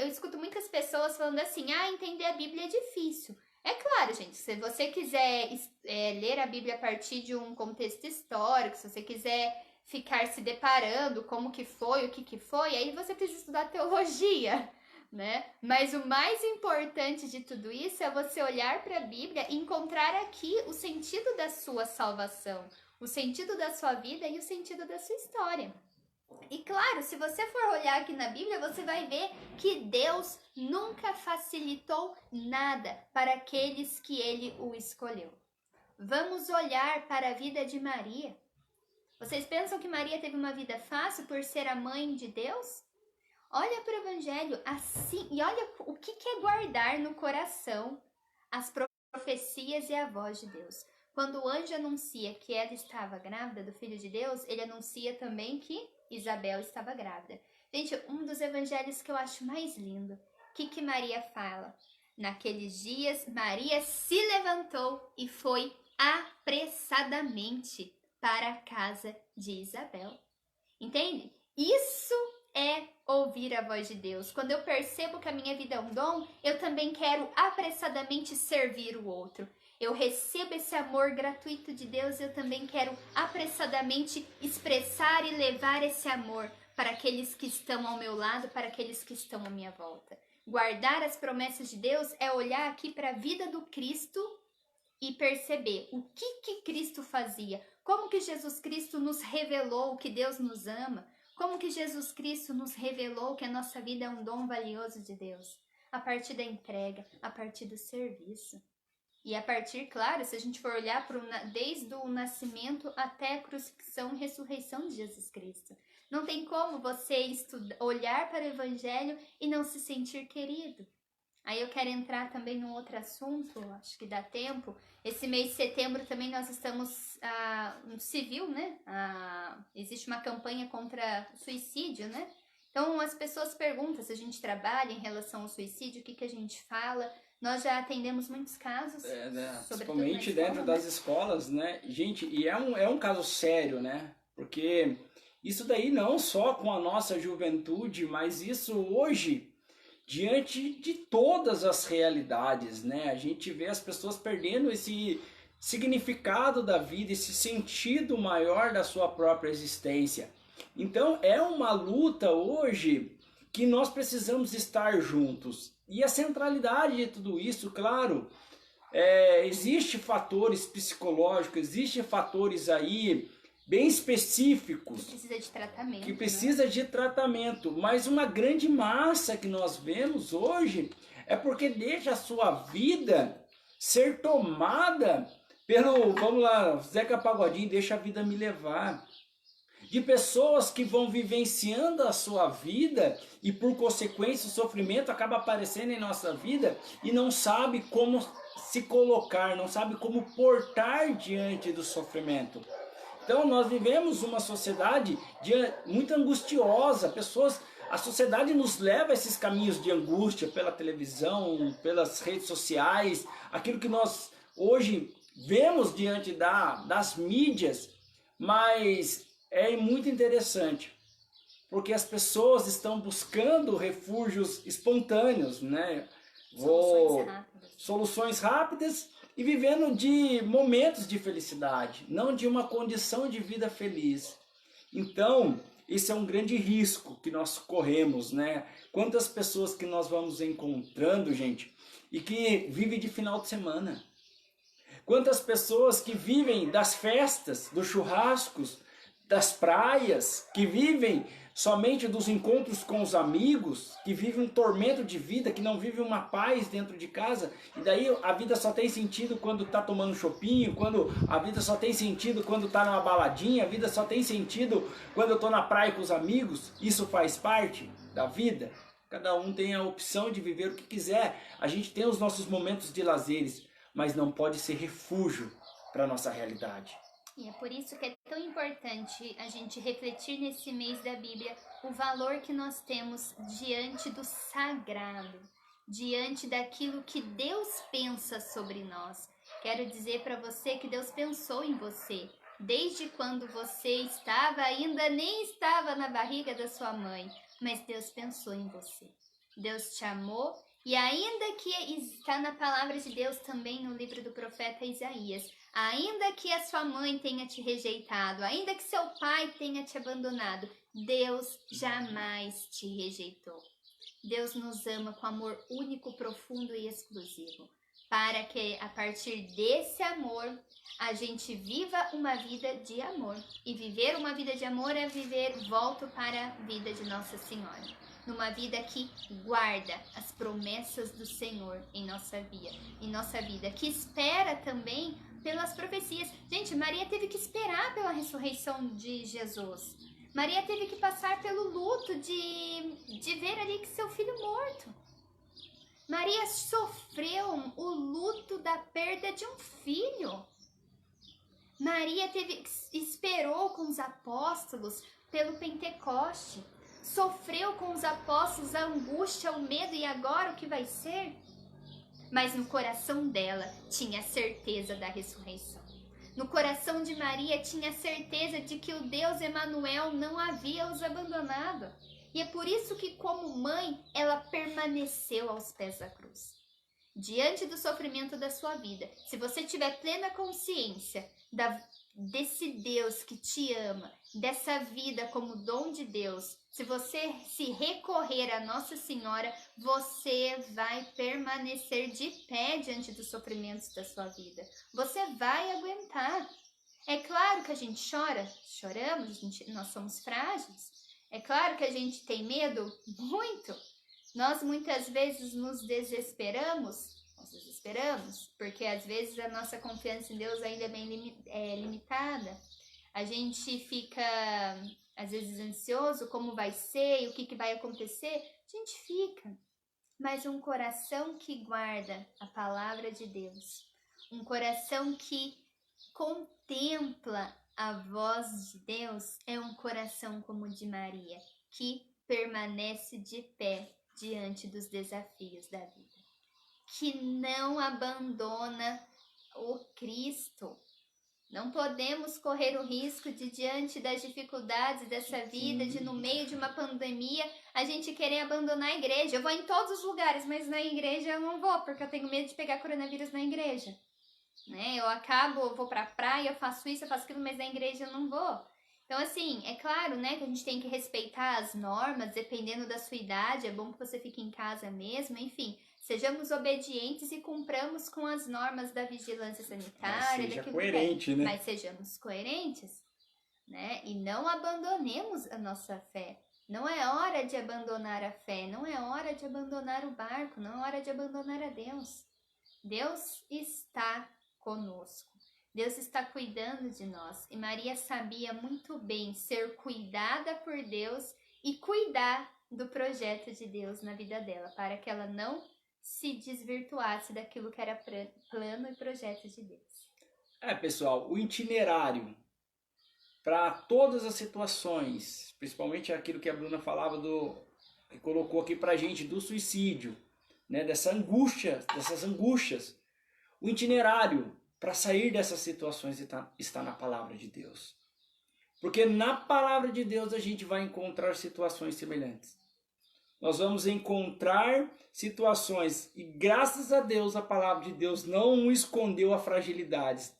Eu escuto muitas pessoas falando assim, entender a Bíblia é difícil. É claro, gente, se você quiser ler a Bíblia a partir de um contexto histórico, se você quiser ficar se deparando como que foi, o que foi, aí você precisa estudar teologia, né? Mas o mais importante de tudo isso é você olhar para a Bíblia e encontrar aqui o sentido da sua salvação, o sentido da sua vida e o sentido da sua história. E claro, se você for olhar aqui na Bíblia, você vai ver que Deus nunca facilitou nada para aqueles que Ele o escolheu. Vamos olhar para a vida de Maria. Vocês pensam que Maria teve uma vida fácil por ser a mãe de Deus? Olha para o Evangelho assim e olha o que é guardar no coração as profecias e a voz de Deus. Quando o anjo anuncia que ela estava grávida do Filho de Deus, ele anuncia também que Isabel estava grávida. Gente, um dos evangelhos que eu acho mais lindo. O que Maria fala? Naqueles dias, Maria se levantou e foi apressadamente para a casa de Isabel. Entende? Isso é ouvir a voz de Deus. Quando eu percebo que a minha vida é um dom, eu também quero apressadamente servir o outro. Eu recebo esse amor gratuito de Deus, eu também quero apressadamente expressar e levar esse amor para aqueles que estão ao meu lado, para aqueles que estão à minha volta. Guardar as promessas de Deus é olhar aqui para a vida do Cristo e perceber o que Cristo fazia, como que Jesus Cristo nos revelou que Deus nos ama, como que Jesus Cristo nos revelou que a nossa vida é um dom valioso de Deus, a partir da entrega, a partir do serviço. E a partir, claro, se a gente for olhar desde o nascimento até a crucifixão e ressurreição de Jesus Cristo. Não tem como você olhar para o Evangelho e não se sentir querido. Aí eu quero entrar também num outro assunto, acho que dá tempo. Esse mês de setembro também nós estamos no civil, né? Existe uma campanha contra o suicídio, né? Então, as pessoas perguntam se a gente trabalha em relação ao suicídio, o que a gente fala. Nós já atendemos muitos casos, principalmente dentro das escolas, né? Gente, e é um caso sério, né? Porque isso daí não só com a nossa juventude, mas isso hoje, diante de todas as realidades, né? A gente vê as pessoas perdendo esse significado da vida, esse sentido maior da sua própria existência. Então é uma luta hoje que nós precisamos estar juntos. E a centralidade de tudo isso, claro, existe fatores psicológicos, existem fatores aí bem específicos que precisa de tratamento, que precisa de tratamento, mas uma grande massa que nós vemos hoje é porque deixa a sua vida ser tomada pelo, vamos lá, Zeca Pagodinho, deixa a vida me levar. De pessoas que vão vivenciando a sua vida e por consequência o sofrimento acaba aparecendo em nossa vida e não sabe como se colocar, não sabe como portar diante do sofrimento. Então nós vivemos uma sociedade muito angustiosa, a sociedade nos leva a esses caminhos de angústia pela televisão, pelas redes sociais, aquilo que nós hoje vemos diante das mídias, mas é muito interessante, porque as estão buscando refúgios espontâneos, né? Soluções rápidas e vivendo de momentos de felicidade, não de uma condição de vida feliz. Então, esse é um grande risco que nós corremos, né? Quantas pessoas que nós vamos encontrando, gente, e que vivem de final de semana. Quantas pessoas que vivem das festas, dos churrascos, das praias, que vivem somente dos encontros com os amigos, que vivem um tormento de vida, que não vivem uma paz dentro de casa, e daí a vida só tem sentido quando está tomando chopinho, quando a vida só tem sentido quando está numa baladinha, a vida só tem sentido quando eu estou na praia com os amigos. Isso faz parte da vida. Cada um tem a opção de viver o que quiser. A gente tem os nossos momentos de lazeres, mas não pode ser refúgio para a nossa realidade. E é por isso que é tão importante a gente refletir nesse mês da Bíblia o valor que nós temos diante do sagrado, diante daquilo que Deus pensa sobre nós. Quero dizer para você que Deus pensou em você, desde quando você ainda nem estava na barriga da sua mãe, mas Deus pensou em você. Deus te amou e ainda que está na palavra de Deus também no livro do profeta Isaías, ainda que a sua mãe tenha te rejeitado, ainda que seu pai tenha te abandonado, Deus jamais te rejeitou. Deus nos ama com amor único, profundo e exclusivo, para que a partir desse amor a gente viva uma vida de amor. E viver uma vida de amor é volto para a vida de Nossa Senhora. Numa vida que guarda as promessas do Senhor em nossa vida, que espera também pelas profecias. Gente, Maria teve que esperar pela ressurreição de Jesus. Maria teve que passar pelo luto de ver ali que seu filho morto. Maria sofreu o luto da perda de um filho. Maria esperou com os apóstolos pelo Pentecoste. Sofreu com os apóstolos a angústia, o medo e agora o que vai ser? Mas no coração dela tinha certeza da ressurreição. No coração de Maria tinha certeza de que o Deus Emanuel não havia os abandonado. E é por isso que, como mãe, ela permaneceu aos pés da cruz. Diante do sofrimento da sua vida, se você tiver plena consciência desse Deus que te ama, dessa vida como dom de Deus, se você se recorrer a Nossa Senhora, você vai permanecer de pé diante dos sofrimentos da sua vida. Você vai aguentar. É claro que a gente choramos, nós somos frágeis. É claro que a gente tem medo, muito. Nós muitas vezes nos desesperamos, porque às vezes a nossa confiança em Deus ainda é bem limitada. A gente fica, às vezes, ansioso, como vai ser e o que vai acontecer. A gente fica. Mas um coração que guarda a palavra de Deus, um coração que contempla a voz de Deus, é um coração como o de Maria, que permanece de pé diante dos desafios da vida, que não abandona o Cristo. Não podemos correr o risco de, diante das dificuldades dessa vida, de no meio de uma pandemia, a gente querer abandonar a igreja. Eu vou em todos os lugares, mas na igreja eu não vou, porque eu tenho medo de pegar coronavírus na igreja. Né? Eu vou pra praia, eu faço isso, eu faço aquilo, mas na igreja eu não vou. Então, assim, é claro, né, que a gente tem que respeitar as normas, dependendo da sua idade, é bom que você fique em casa mesmo, enfim. Sejamos obedientes e cumpramos com as normas da vigilância sanitária. Mas seja coerente, né? Mas sejamos coerentes, né? E não abandonemos a nossa fé. Não é hora de abandonar a fé, não é hora de abandonar o barco, não é hora de abandonar a Deus. Deus está conosco. Deus está cuidando de nós. E Maria sabia muito bem ser cuidada por Deus e cuidar do projeto de Deus na vida dela, para que ela não se desvirtuasse daquilo que era plano e projeto de Deus. Pessoal, o itinerário para todas as situações, principalmente aquilo que a Bruna falava que colocou aqui pra gente do suicídio, né, dessas angústias, o itinerário para sair dessas situações está na palavra de Deus. Porque na palavra de Deus a gente vai encontrar situações semelhantes. Nós vamos encontrar situações, e graças a Deus a palavra de Deus não escondeu a fragilidade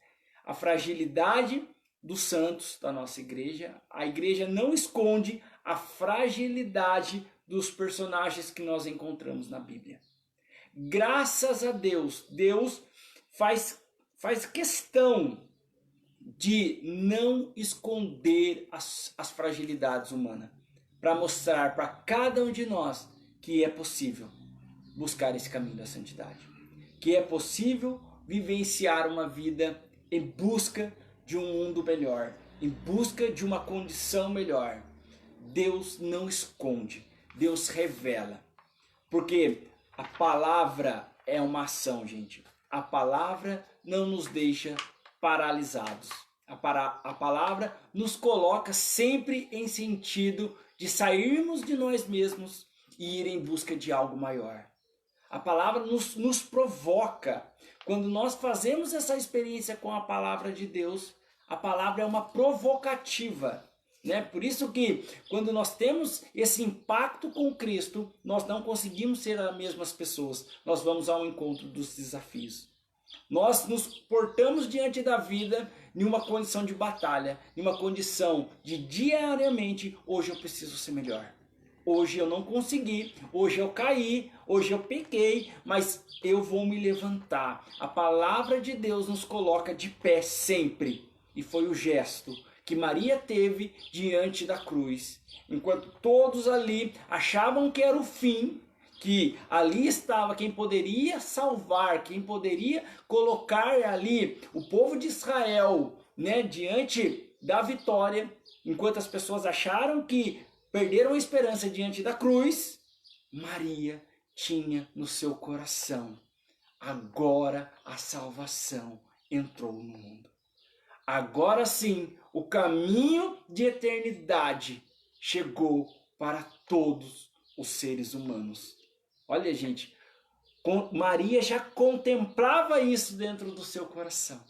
dos santos da nossa igreja. A igreja não esconde a fragilidade dos personagens que nós encontramos na Bíblia. Graças a Deus, Deus faz questão de não esconder as fragilidades humanas, para mostrar para cada um de nós que é possível buscar esse caminho da santidade, que é possível vivenciar uma vida em busca de um mundo melhor, em busca de uma condição melhor. Deus não esconde, Deus revela, porque a palavra é uma ação, gente. A palavra não nos deixa paralisados. A palavra nos coloca sempre em sentido de sairmos de nós mesmos e ir em busca de algo maior. A palavra nos provoca. Quando nós fazemos essa experiência com a palavra de Deus, a palavra é uma provocativa, né? Por isso que quando nós temos esse impacto com Cristo, nós não conseguimos ser as mesmas pessoas. Nós vamos ao encontro dos desafios. Nós nos portamos diante da vida em uma condição de batalha, em uma condição de diariamente, hoje eu preciso ser melhor. Hoje eu não consegui, hoje eu caí, hoje eu pequei, mas eu vou me levantar. A palavra de Deus nos coloca de pé sempre. E foi o gesto que Maria teve diante da cruz. Enquanto todos ali achavam que era o fim, que ali estava quem poderia salvar, quem poderia colocar ali o povo de Israel, né, diante da vitória, enquanto as pessoas acharam que perderam a esperança diante da cruz, Maria tinha no seu coração: agora a salvação entrou no mundo. Agora sim, o caminho de eternidade chegou para todos os seres humanos. Olha, gente, Maria já contemplava isso dentro do seu coração.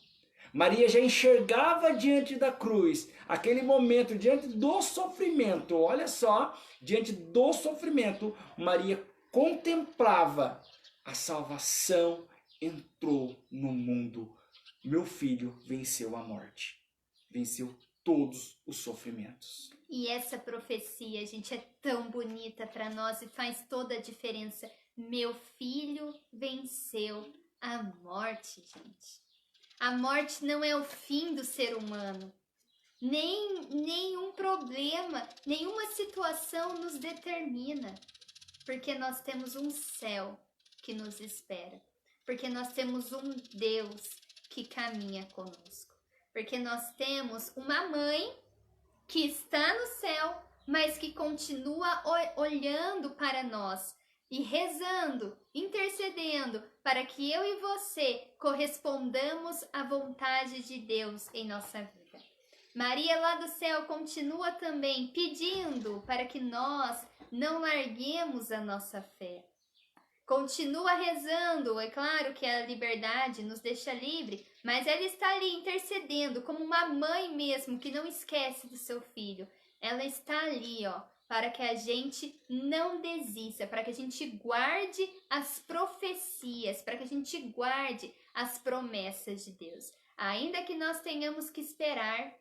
Maria já enxergava diante da cruz, aquele momento, diante do sofrimento. Olha só, diante do sofrimento, Maria contemplava: a salvação entrou no mundo. Meu filho venceu a morte, venceu todos os sofrimentos. E essa profecia, gente, é tão bonita para nós e faz toda a diferença. Meu filho venceu a morte, gente. A morte não é o fim do ser humano. Nenhum problema, nenhuma situação nos determina. Porque nós temos um céu que nos espera. Porque nós temos um Deus que caminha conosco. Porque nós temos uma mãe que está no céu, mas que continua olhando para nós e rezando, intercedendo para que eu e você correspondamos à vontade de Deus em nossa vida. Maria lá do céu continua também pedindo para que nós não larguemos a nossa fé. Continua rezando, é claro que a liberdade nos deixa livre, mas ela está ali intercedendo, como uma mãe mesmo, que não esquece do seu filho. Ela está ali, ó, para que a gente não desista, para que a gente guarde as profecias, para que a gente guarde as promessas de Deus. Ainda que nós tenhamos que esperar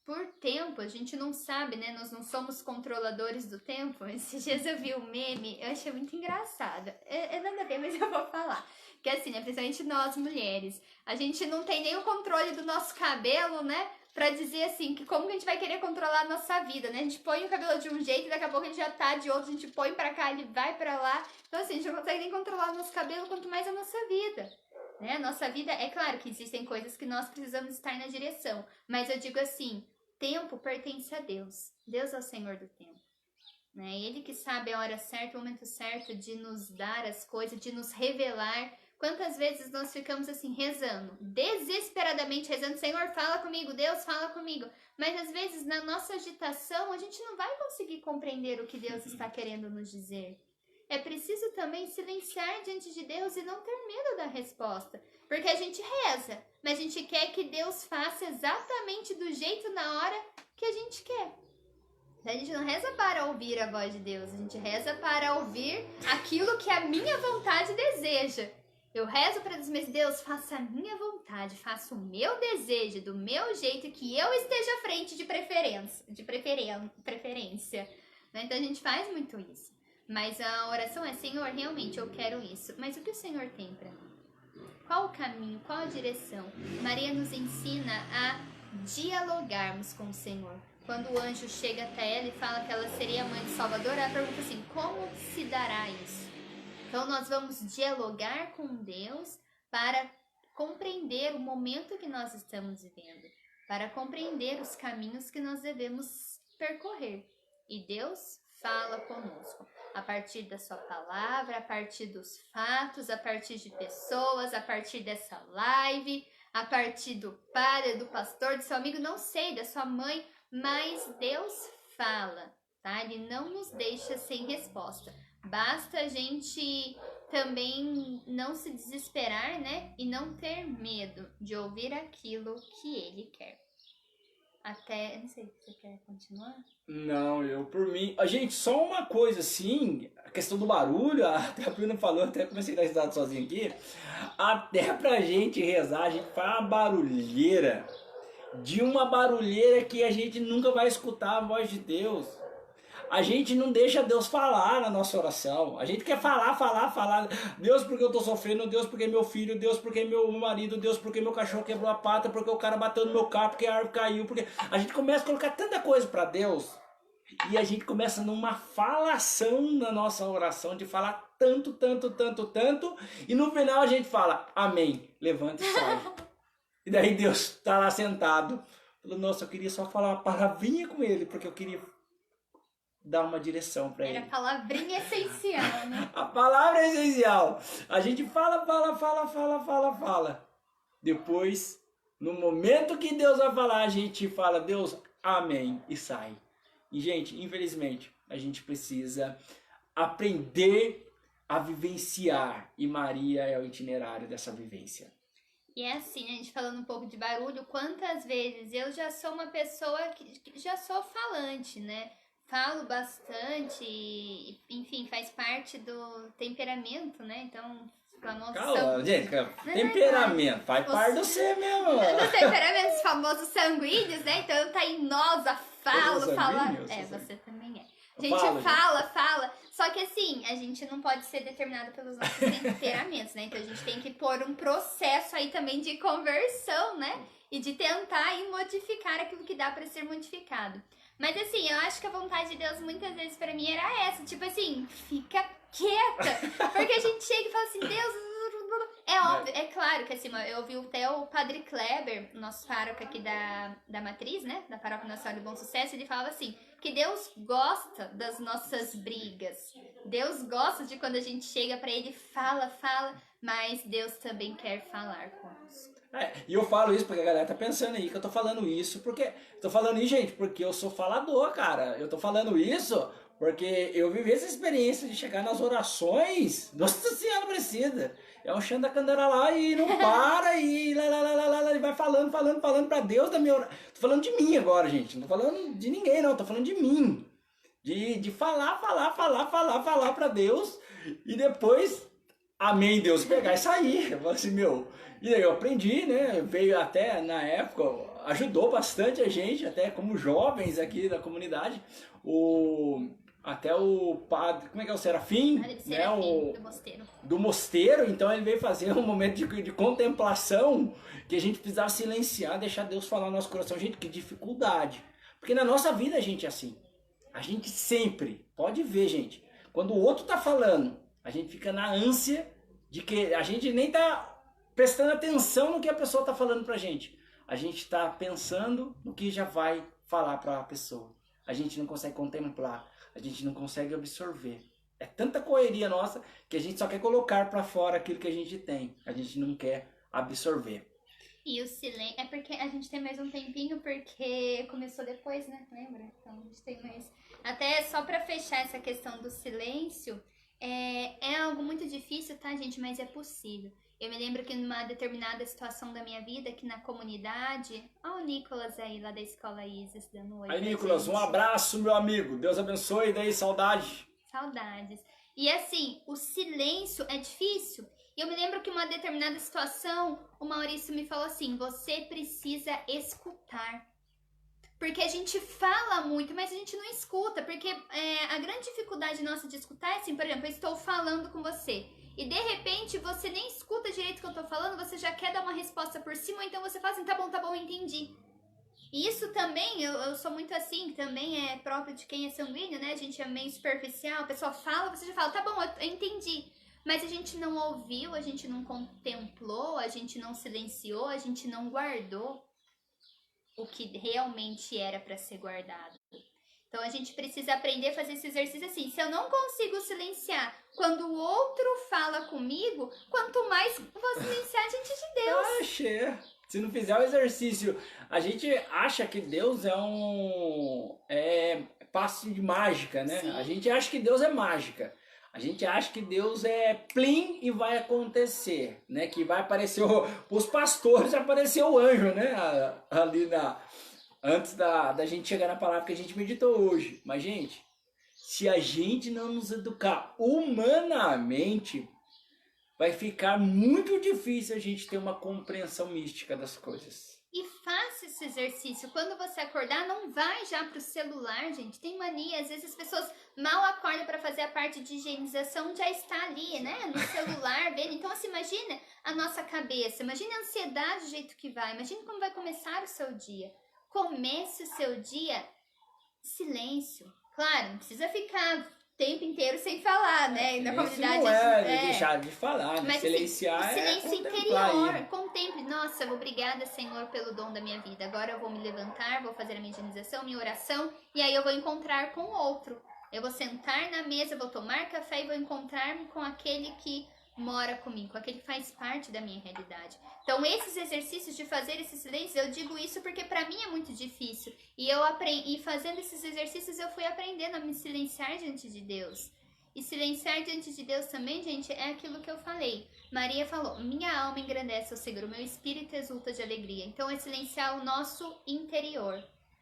por tempo, a gente não sabe, né? Nós não somos controladores do tempo. Esses dias eu vi um meme, eu achei muito engraçado. É nada a ver, mas eu vou falar. Que assim, né? Principalmente nós mulheres, a gente não tem nem o controle do nosso cabelo, né? Pra dizer assim, que como que a gente vai querer controlar a nossa vida, né? A gente põe o cabelo de um jeito e daqui a pouco ele já tá de outro, a gente põe pra cá, ele vai pra lá. Então assim, a gente não consegue nem controlar o nosso cabelo, quanto mais a nossa vida. Né? A nossa vida, é claro que existem coisas que nós precisamos estar na direção, mas eu digo assim, tempo pertence a Deus. Deus é o Senhor do tempo. Né? Ele que sabe a hora certa, o momento certo de nos dar as coisas, de nos revelar. Quantas vezes nós ficamos assim, rezando, desesperadamente rezando, Senhor, fala comigo, Deus, fala comigo. Mas às vezes, na nossa agitação, a gente não vai conseguir compreender o que Deus está querendo nos dizer. É preciso também silenciar diante de Deus e não ter medo da resposta. Porque a gente reza, mas a gente quer que Deus faça exatamente do jeito na hora que a gente quer. A gente não reza para ouvir a voz de Deus, a gente reza para ouvir aquilo que a minha vontade deseja. Eu rezo para Deus, mas Deus, faça a minha vontade, faça o meu desejo, do meu jeito, que eu esteja à frente de preferência. Né? Então a gente faz muito isso. Mas a oração é, Senhor, realmente eu quero isso. Mas o que o Senhor tem para mim? Qual o caminho? Qual a direção? Maria nos ensina a dialogarmos com o Senhor. Quando o anjo chega até ela e fala que ela seria a mãe do Salvador, ela pergunta assim, como se dará isso? Então nós vamos dialogar com Deus para compreender o momento que nós estamos vivendo, para compreender os caminhos que nós devemos percorrer. E Deus fala conosco a partir da sua palavra, a partir dos fatos, a partir de pessoas, a partir dessa live, a partir do padre, do pastor, do seu amigo, não sei, da sua mãe, mas Deus fala, tá? Ele não nos deixa sem resposta. Basta a gente também não se desesperar, né? E não ter medo de ouvir aquilo que ele quer. Até, não sei, você quer continuar? Não, eu por mim. Gente, só uma coisa assim, a questão do barulho, até a Bruna falou, até comecei a dar risada sozinho aqui. Até pra gente rezar, a gente faz uma barulheira, de uma barulheira que a gente nunca vai escutar a voz de Deus. A gente não deixa Deus falar na nossa oração. A gente quer falar. Deus, porque eu tô sofrendo. Deus, porque meu filho. Deus, porque meu marido. Deus, porque meu cachorro quebrou a pata. Porque o cara bateu no meu carro. Porque a árvore caiu. Porque a gente começa a colocar tanta coisa para Deus. E a gente começa numa falação na nossa oração. De falar tanto. E no final a gente fala, amém. Levanta e sai. E daí Deus tá lá sentado. Falou, nossa, eu queria só falar uma palavrinha com ele. Porque eu queria dar uma direção para ele. Era a palavrinha essencial, né? A palavra é essencial. A gente fala. Depois, no momento que Deus vai falar, a gente fala, Deus, amém, e sai. E, gente, infelizmente, a gente precisa aprender a vivenciar. E Maria é o itinerário dessa vivência. E é assim, a gente falando um pouco de barulho, quantas vezes eu já sou uma pessoa que já sou falante, né? Falo bastante, enfim, faz parte do temperamento, né? Então, famoso... Calma, gente, temperamento, faz parte do você mesmo. Dos temperamentos famosos sanguíneos, né? Então, eu tainosa, falo. Você também é. A gente fala, só que assim, a gente não pode ser determinado pelos nossos temperamentos, né? Então, a gente tem que pôr um processo aí também de conversão, né? E de tentar ir modificar aquilo que dá para ser modificado. Mas assim, eu acho que a vontade de Deus muitas vezes pra mim era essa, tipo assim, fica quieta, porque a gente chega e fala assim, Deus, é óbvio, é claro que assim, eu ouvi até o Padre Kleber, nosso pároco aqui da Matriz, né, da Paróquia Nossa Senhora do Bom Sucesso, ele falava assim, que Deus gosta das nossas brigas, Deus gosta de quando a gente chega pra ele, fala, mas Deus também quer falar conosco. E eu falo isso porque a galera tá pensando aí que eu tô falando isso, porque... Tô falando isso, gente, porque eu sou falador, cara. Eu tô falando isso porque eu vivi essa experiência de chegar nas orações. Nossa Senhora Aparecida. É um chão da candeira lá e não para e e vai falando pra Deus da minha oração. Tô falando de mim agora, gente. Não tô falando de ninguém, não. Tô falando de mim. De falar pra Deus e depois, amém, Deus, pegar e sair. Eu falei assim, meu... E aí eu aprendi, né? Veio até na época, ajudou bastante a gente, até como jovens aqui da comunidade. Até o padre, como é que é o Serafim? Padre né? Serafim, do mosteiro. Do mosteiro, então ele veio fazer um momento de contemplação que a gente precisava silenciar, deixar Deus falar no nosso coração. Gente, que dificuldade. Porque na nossa vida a gente é assim. A gente sempre, pode ver, gente, quando o outro tá falando, a gente fica na ânsia de que a gente nem tá prestando atenção no que a pessoa está falando pra gente. A gente está pensando no que já vai falar para a pessoa. A gente não consegue contemplar, a gente não consegue absorver. É tanta correria nossa que a gente só quer colocar para fora aquilo que a gente tem. A gente não quer absorver. E o silêncio... É porque a gente tem mais um tempinho, porque começou depois, né? Lembra? Então a gente tem mais... Até só para fechar essa questão do silêncio, é algo muito difícil, tá, gente? Mas é possível. Eu me lembro que numa determinada situação da minha vida, aqui na comunidade... Ó o Nicolas aí, lá da Escola Isis, dando oi. Aí, Nicolas, um abraço, meu amigo. Deus abençoe, daí saudade. Saudades. E assim, o silêncio é difícil. E eu me lembro que uma determinada situação, o Maurício me falou assim, você precisa escutar. Porque a gente fala muito, mas a gente não escuta. Porque a grande dificuldade nossa de escutar é assim, por exemplo, eu estou falando com você. E de repente você nem escuta direito o que eu tô falando, você já quer dar uma resposta por cima, ou então você fala assim, tá bom, entendi. E isso também, eu sou muito assim, também é próprio de quem é sanguíneo, né? A gente é meio superficial, a pessoa fala, você já fala, tá bom, eu entendi. Mas a gente não ouviu, a gente não contemplou, a gente não silenciou, a gente não guardou o que realmente era para ser guardado. Então a gente precisa aprender a fazer esse exercício assim. Se eu não consigo silenciar quando o outro fala comigo, quanto mais vou silenciar diante de Deus. Oxê, se não fizer o exercício, a gente acha que Deus é passe de mágica, né? Sim. A gente acha que Deus é mágica. A gente acha que Deus é plim e vai acontecer, né? Que vai aparecer os pastores, aparecer o anjo, né? Ali antes da gente chegar na palavra que a gente meditou hoje. Mas, gente, se a gente não nos educar humanamente, vai ficar muito difícil a gente ter uma compreensão mística das coisas. E faça esse exercício. Quando você acordar, não vai já pro celular, gente. Tem mania. Às vezes as pessoas mal acordam para fazer a parte de higienização, já está ali, né? No celular, vendo. Então, assim, imagina a nossa cabeça. Imagina a ansiedade do jeito que vai. Imagina como vai começar o seu dia. Comece o seu dia silêncio. Claro, não precisa ficar o tempo inteiro sem falar, né? Na comunidade não é deixar de falar, mas silenciar assim, o silêncio interior. Contemple, nossa, obrigada, Senhor, pelo dom da minha vida. Agora eu vou me levantar, vou fazer a minha higienização, minha oração, e aí eu vou encontrar com o outro. Eu vou sentar na mesa, vou tomar café e vou encontrar-me com aquele que mora comigo, com aquele que faz parte da minha realidade. Então, esses exercícios de fazer esse silêncio, eu digo isso porque para mim é muito difícil. E fazendo esses exercícios, eu fui aprendendo a me silenciar diante de Deus. E silenciar diante de Deus também, gente, é aquilo que eu falei. Maria falou, minha alma engrandece ao Senhor, o meu espírito exulta de alegria. Então, é silenciar o nosso interior.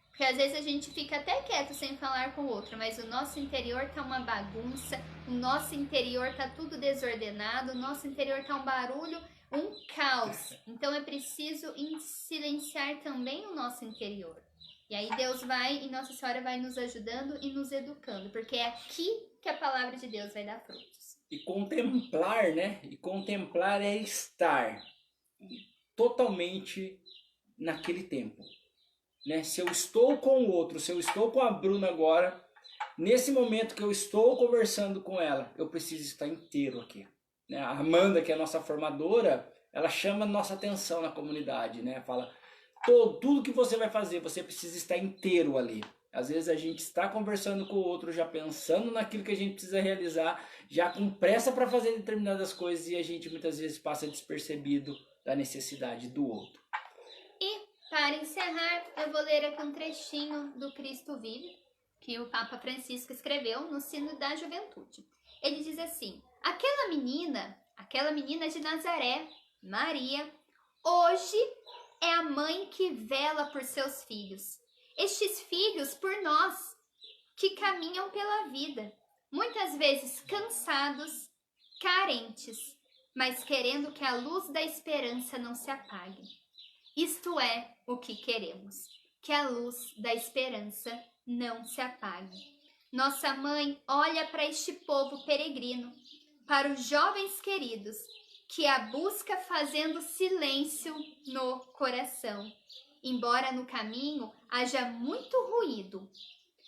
Porque às vezes a gente fica até quieto sem falar com o outro, mas o nosso interior tá uma bagunça, o nosso interior tá tudo desordenado, o nosso interior tá um barulho, um caos. Então é preciso silenciar também o nosso interior. E aí Deus vai e Nossa Senhora vai nos ajudando e nos educando, porque é aqui que a palavra de Deus vai dar frutos. E contemplar, né? E contemplar é estar totalmente naquele tempo. Né? Se eu estou com o outro, se eu estou com a Bruna agora, nesse momento que eu estou conversando com ela, eu preciso estar inteiro aqui. Né? A Amanda, que é a nossa formadora, ela chama nossa atenção na comunidade, né? Fala, tudo que você vai fazer, você precisa estar inteiro ali. Às vezes a gente está conversando com o outro, já pensando naquilo que a gente precisa realizar, já com pressa para fazer determinadas coisas e a gente muitas vezes passa despercebido da necessidade do outro. E, para encerrar, eu vou ler aqui um trechinho do Cristo Vive, que o Papa Francisco escreveu no Sino da Juventude. Ele diz assim: aquela menina de Nazaré, Maria, hoje é a mãe que vela por seus filhos. Estes filhos por nós, que caminham pela vida, muitas vezes cansados, carentes, mas querendo que a luz da esperança não se apague. Isto é o que queremos, que a luz da esperança não se apague. Nossa mãe olha para este povo peregrino, para os jovens queridos, que a busca fazendo silêncio no coração. Embora no caminho haja muito ruído,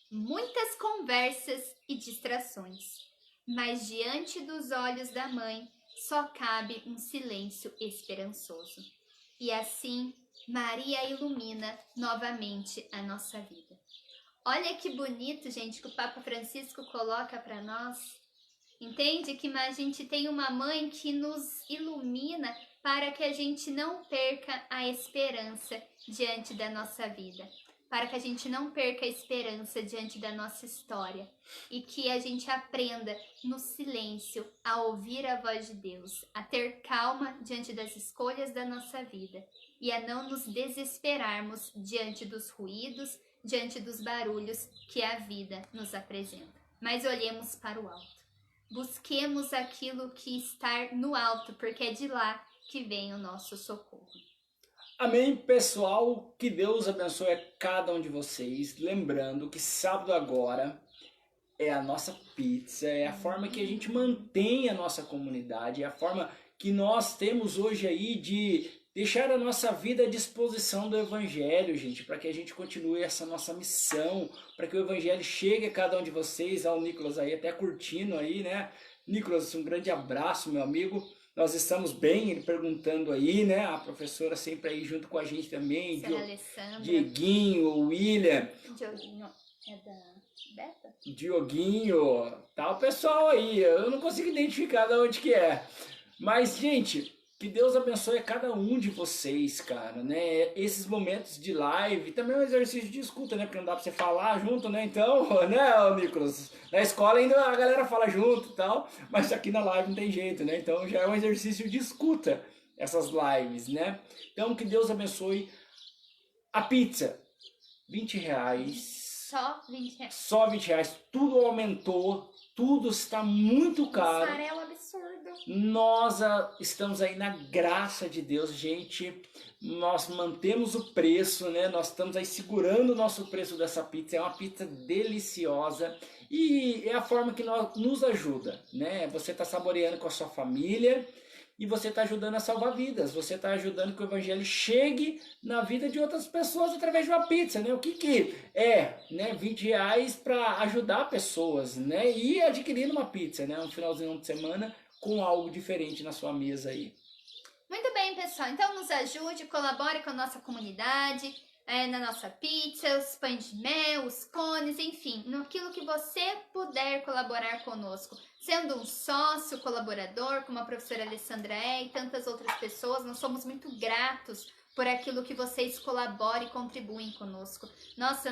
muitas conversas e distrações, mas diante dos olhos da mãe só cabe um silêncio esperançoso. E assim Maria ilumina novamente a nossa vida. Olha que bonito, gente, que o Papa Francisco coloca para nós. Entende que a gente tem uma mãe que nos ilumina para que a gente não perca a esperança diante da nossa vida, para que a gente não perca a esperança diante da nossa história e que a gente aprenda no silêncio a ouvir a voz de Deus, a ter calma diante das escolhas da nossa vida e a não nos desesperarmos diante dos ruídos, diante dos barulhos que a vida nos apresenta. Mas olhemos para o alto. Busquemos aquilo que está no alto, porque é de lá que vem o nosso socorro. Amém, pessoal. Que Deus abençoe a cada um de vocês. Lembrando que sábado agora é a nossa pizza, é a forma que a gente mantém a nossa comunidade, é a forma que nós temos hoje aí de deixar a nossa vida à disposição do Evangelho, gente, para que a gente continue essa nossa missão, para que o Evangelho chegue a cada um de vocês. Ao Nicolas aí até curtindo aí, né? Nicolas, um grande abraço, meu amigo. Nós estamos bem, ele perguntando aí, né? A professora sempre aí junto com a gente também. Dieguinho, o William. Dioguinho é da Beta? Dioguinho, tá o pessoal aí. Eu não consigo identificar de onde que é. Mas, gente, que Deus abençoe a cada um de vocês, cara, né? Esses momentos de live, também é um exercício de escuta, né? Porque não dá pra você falar junto, né? Então, né, Nicolas? Na escola ainda a galera fala junto e tal, mas aqui na live não tem jeito, né? Então já é um exercício de escuta, essas lives, né? Então que Deus abençoe. A pizza, R$20. Só R$20. Só R$20. Tudo aumentou, tudo está muito caro. Mussarela absurdo. Nós estamos aí na graça de Deus, gente. Nós mantemos o preço, né? Nós estamos aí segurando o nosso preço dessa pizza. É uma pizza deliciosa e é a forma que nos ajuda, né? Você está saboreando com a sua família e você está ajudando a salvar vidas. Você está ajudando que o Evangelho chegue na vida de outras pessoas através de uma pizza, né? O que é, né? R$20 para ajudar pessoas, né? E adquirindo uma pizza, né? Um finalzinho de semana com algo diferente na sua mesa aí. Muito bem, pessoal. Então nos ajude, colabore com a nossa comunidade, na nossa pizza, os pães de mel, os cones, enfim, naquilo que você puder colaborar conosco. Sendo um sócio, colaborador, como a professora Alessandra e tantas outras pessoas, nós somos muito gratos por aquilo que vocês colaboram e contribuem conosco. Nossa,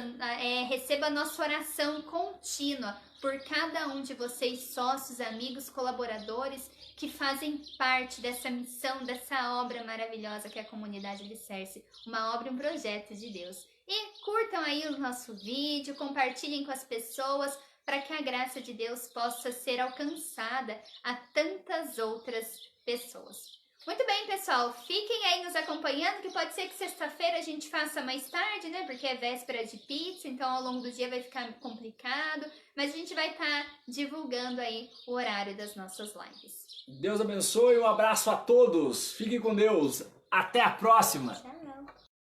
receba a nossa oração contínua por cada um de vocês, sócios, amigos, colaboradores, que fazem parte dessa missão, dessa obra maravilhosa que é a Comunidade Alicerce, uma obra e um projeto de Deus. E curtam aí o nosso vídeo, compartilhem com as pessoas, para que a graça de Deus possa ser alcançada a tantas outras pessoas. Muito bem, pessoal, fiquem aí nos acompanhando, que pode ser que sexta-feira a gente faça mais tarde, né, porque é véspera de pizza, então ao longo do dia vai ficar complicado, mas a gente vai estar divulgando aí o horário das nossas lives. Deus abençoe, um abraço a todos, fiquem com Deus, até a próxima! Tchau.